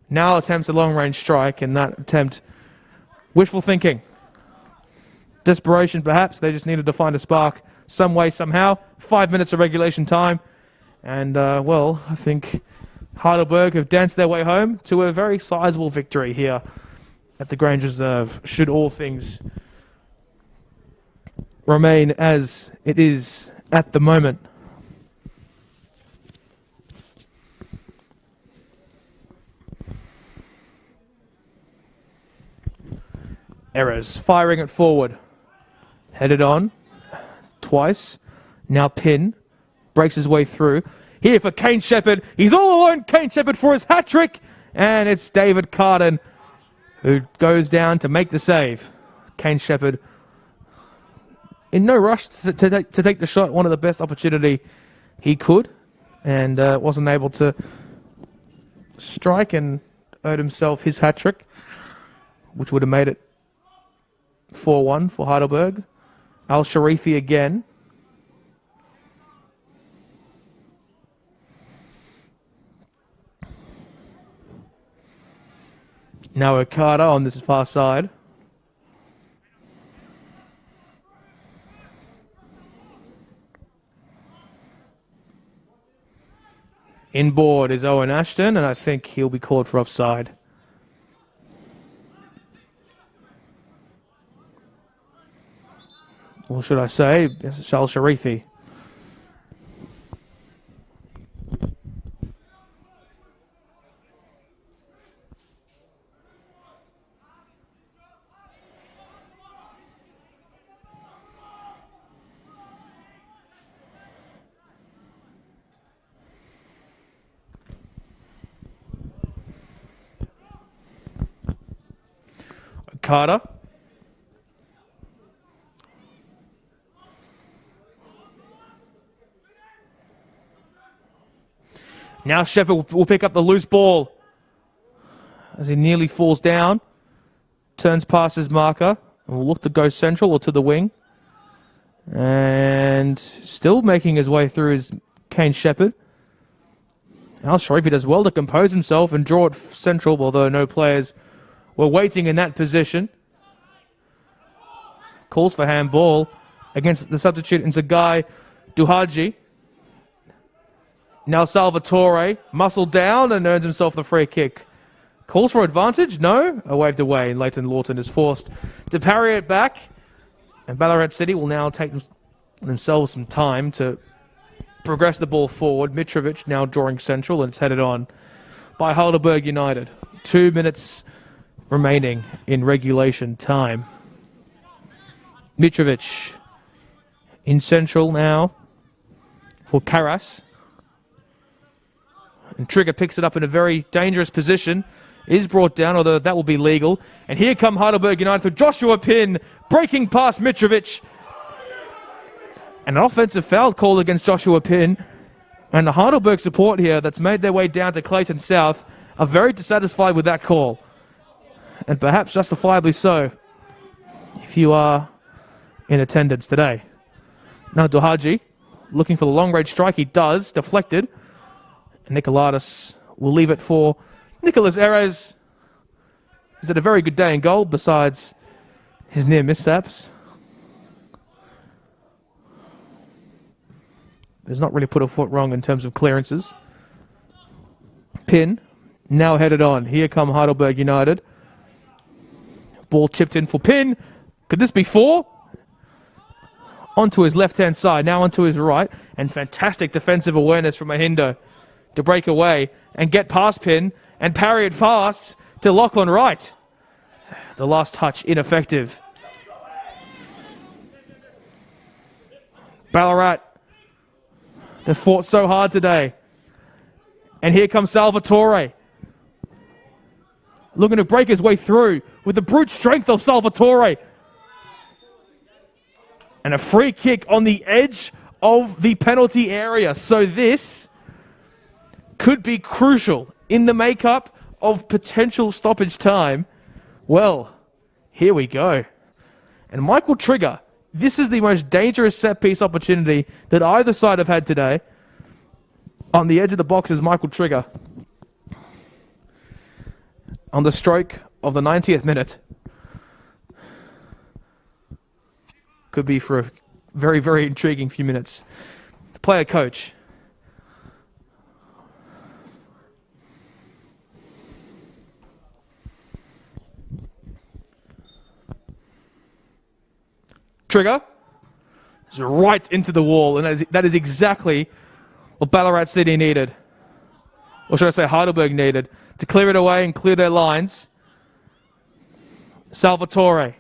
Now attempts a long-range strike, and that attempt, wishful thinking. Desperation, perhaps. They just needed to find a spark some way, somehow. 5 minutes of regulation time. And, well, I think Heidelberg have danced their way home to a very sizable victory here at the Grange Reserve, should all things remain as it is at the moment. Errors, firing it forward. Headed on twice. Now Pin breaks his way through. Here for Kane Shepherd. He's all alone, Kane Shepherd, for his hat-trick. And it's David Carden who goes down to make the save. Kane Shepherd in no rush to take the shot. One of the best opportunity he could. And wasn't able to strike and earned himself his hat-trick, which would have made it 4-1 for Heidelberg. Al Sharifi again. Now Okada on this far side. Inboard is Owen Ashton, and I think he'll be called for offside. Or should I say, Shal Sharifi. Carter. Now Shepherd will pick up the loose ball as he nearly falls down. Turns past his marker and will look to go central or to the wing. And still making his way through is Kane Shepherd. Al Sharifi does well to compose himself and draw it central, although no players were waiting in that position. Calls for handball against the substitute Nzagai Duhaji. Now Salvatore muscled down and earns himself the free kick. Calls for advantage? No. Waved away, and Leighton Lawton is forced to parry it back. And Ballarat City will now take themselves some time to progress the ball forward. Mitrovic now drawing central, and it's headed on by Heidelberg United. 2 minutes remaining in regulation time. Mitrovic in central now for Karas. And Trigger picks it up in a very dangerous position. Is brought down, although that will be legal. And here come Heidelberg United for Joshua Pin, breaking past Mitrovic. And an offensive foul called against Joshua Pin. And the Heidelberg support here that's made their way down to Clayton South are very dissatisfied with that call. And perhaps justifiably so, if you are in attendance today. Now Duhaji, looking for the long-range strike. He does, deflected. And Nikolaidis will leave it for Nicholas Ayres. He's had a very good day in goal, besides his near mishaps. has not really put a foot wrong in terms of clearances. Pin, now headed on. Here come Heidelberg United. Ball chipped in for Pin. Could this be 4? Onto his left-hand side, now onto his right. And fantastic defensive awareness from Mahindo to break away and get past Pin and parry it fast to Lachlan Wright. The last touch ineffective. Ballarat, they fought so hard today. And here comes Salvatore. Looking to break his way through with the brute strength of Salvatore. And a free kick on the edge of the penalty area. So this could be crucial in the makeup of potential stoppage time. Well, here we go. And Michael Trigger, this is the most dangerous set-piece opportunity that either side have had today. On the edge of the box is Michael Trigger. On the stroke of the 90th minute. Could be for a very, very intriguing few minutes. The player coach. Trigger is right into the wall, and that is exactly what Ballarat City needed. Or should I say Heidelberg needed, to clear it away and clear their lines. Salvatore.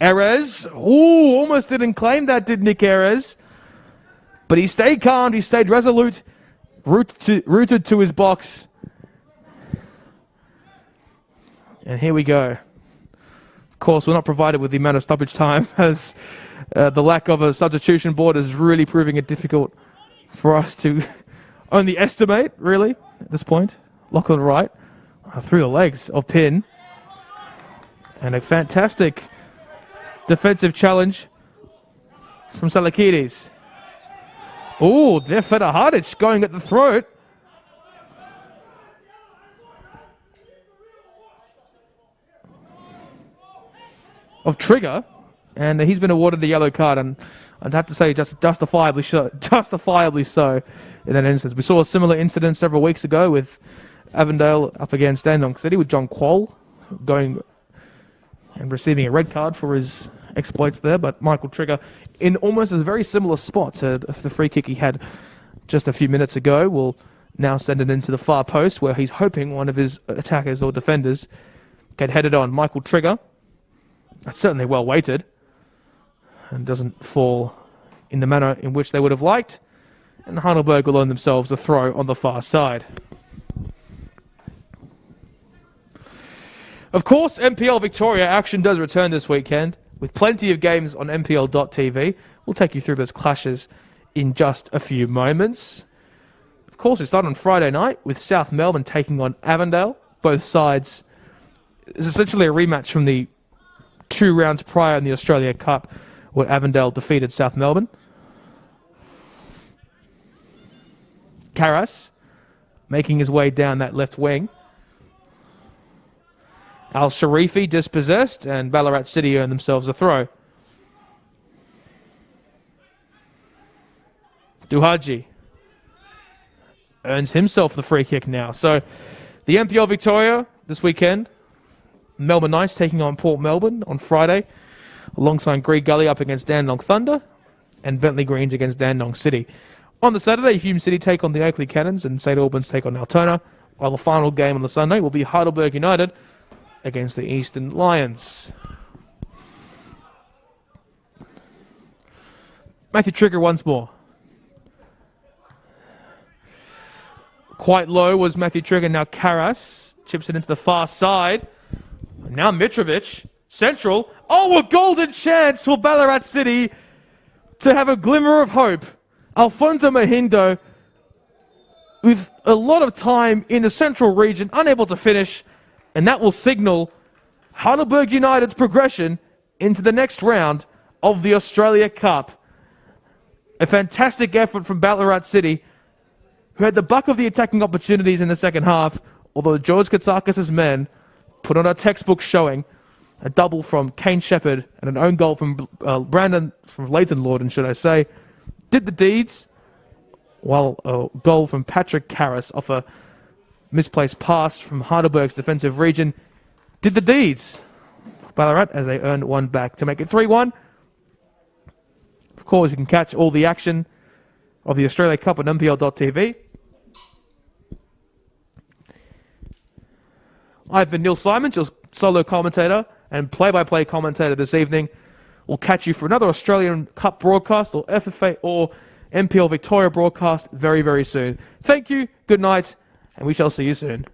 Erez. Ooh, almost didn't claim that, did Nick Erez. But he stayed calm, he stayed resolute, rooted to his box. And here we go. Of course, we're not provided with the amount of stoppage time, as the lack of a substitution board is really proving it difficult for us to only estimate, really, at this point. Lachlan Wright through the legs of Pin. And a fantastic defensive challenge from Salakides. Oh, there Feta Hadic going at the throat. Of Trigger, and he's been awarded the yellow card, and I'd have to say justifiably so in that instance. We saw a similar incident several weeks ago with Avondale up against Dandenong City with John Quoll going and receiving a red card for his exploits there, but Michael Trigger in almost a very similar spot to the free kick he had just a few minutes ago will now send it into the far post where he's hoping one of his attackers or defenders get headed on. Michael Trigger, that's certainly well weighted and doesn't fall in the manner in which they would have liked, and Heidelberg will earn themselves a throw on the far side. Of course, MPL Victoria action does return this weekend, with plenty of games on MPL.tv. We'll take you through those clashes in just a few moments. Of course, we start on Friday night with South Melbourne taking on Avondale. Both sides is essentially a rematch from the 2 rounds prior in the Australia Cup, where Avondale defeated South Melbourne. Karras making his way down that left wing. Al Sharifi dispossessed, and Ballarat City earn themselves a throw. Duhaji earns himself the free kick now. So the MPL Victoria this weekend, Melbourne Knights taking on Port Melbourne on Friday, alongside Greig Gully up against Dandenong Thunder, and Bentley Greens against Dandenong City. On the Saturday, Hume City take on the Oakley Cannons, and St Albans take on Altona, while the final game on the Sunday will be Heidelberg United against the Eastern Lions. Matthew Trigger once more. Quite low was Matthew Trigger. Now Karras chips it into the far side. Now Mitrovic, central. Oh, a golden chance for Ballarat City to have a glimmer of hope. Alfonso Mahindo, with a lot of time in the central region, unable to finish, and that will signal Heidelberg United's progression into the next round of the Australia Cup. A fantastic effort from Ballarat City, who had the buck of the attacking opportunities in the second half, although George Katsakis' men put on a textbook showing a double from Kane Shepherd, and an own goal from Brandon from Leighton Lorden, should I say, did the deeds, while a goal from Patrick Karras off a misplaced pass from Heidelberg's defensive region did the deeds. Ballarat as they earned one back to make it 3-1. Of course, you can catch all the action of the Australia Cup on MPL.tv. I've been Neil Simons, your solo commentator and play-by-play commentator this evening. We'll catch you for another Australian Cup broadcast or FFA or MPL Victoria broadcast very, very soon. Thank you, good night, and we shall see you soon.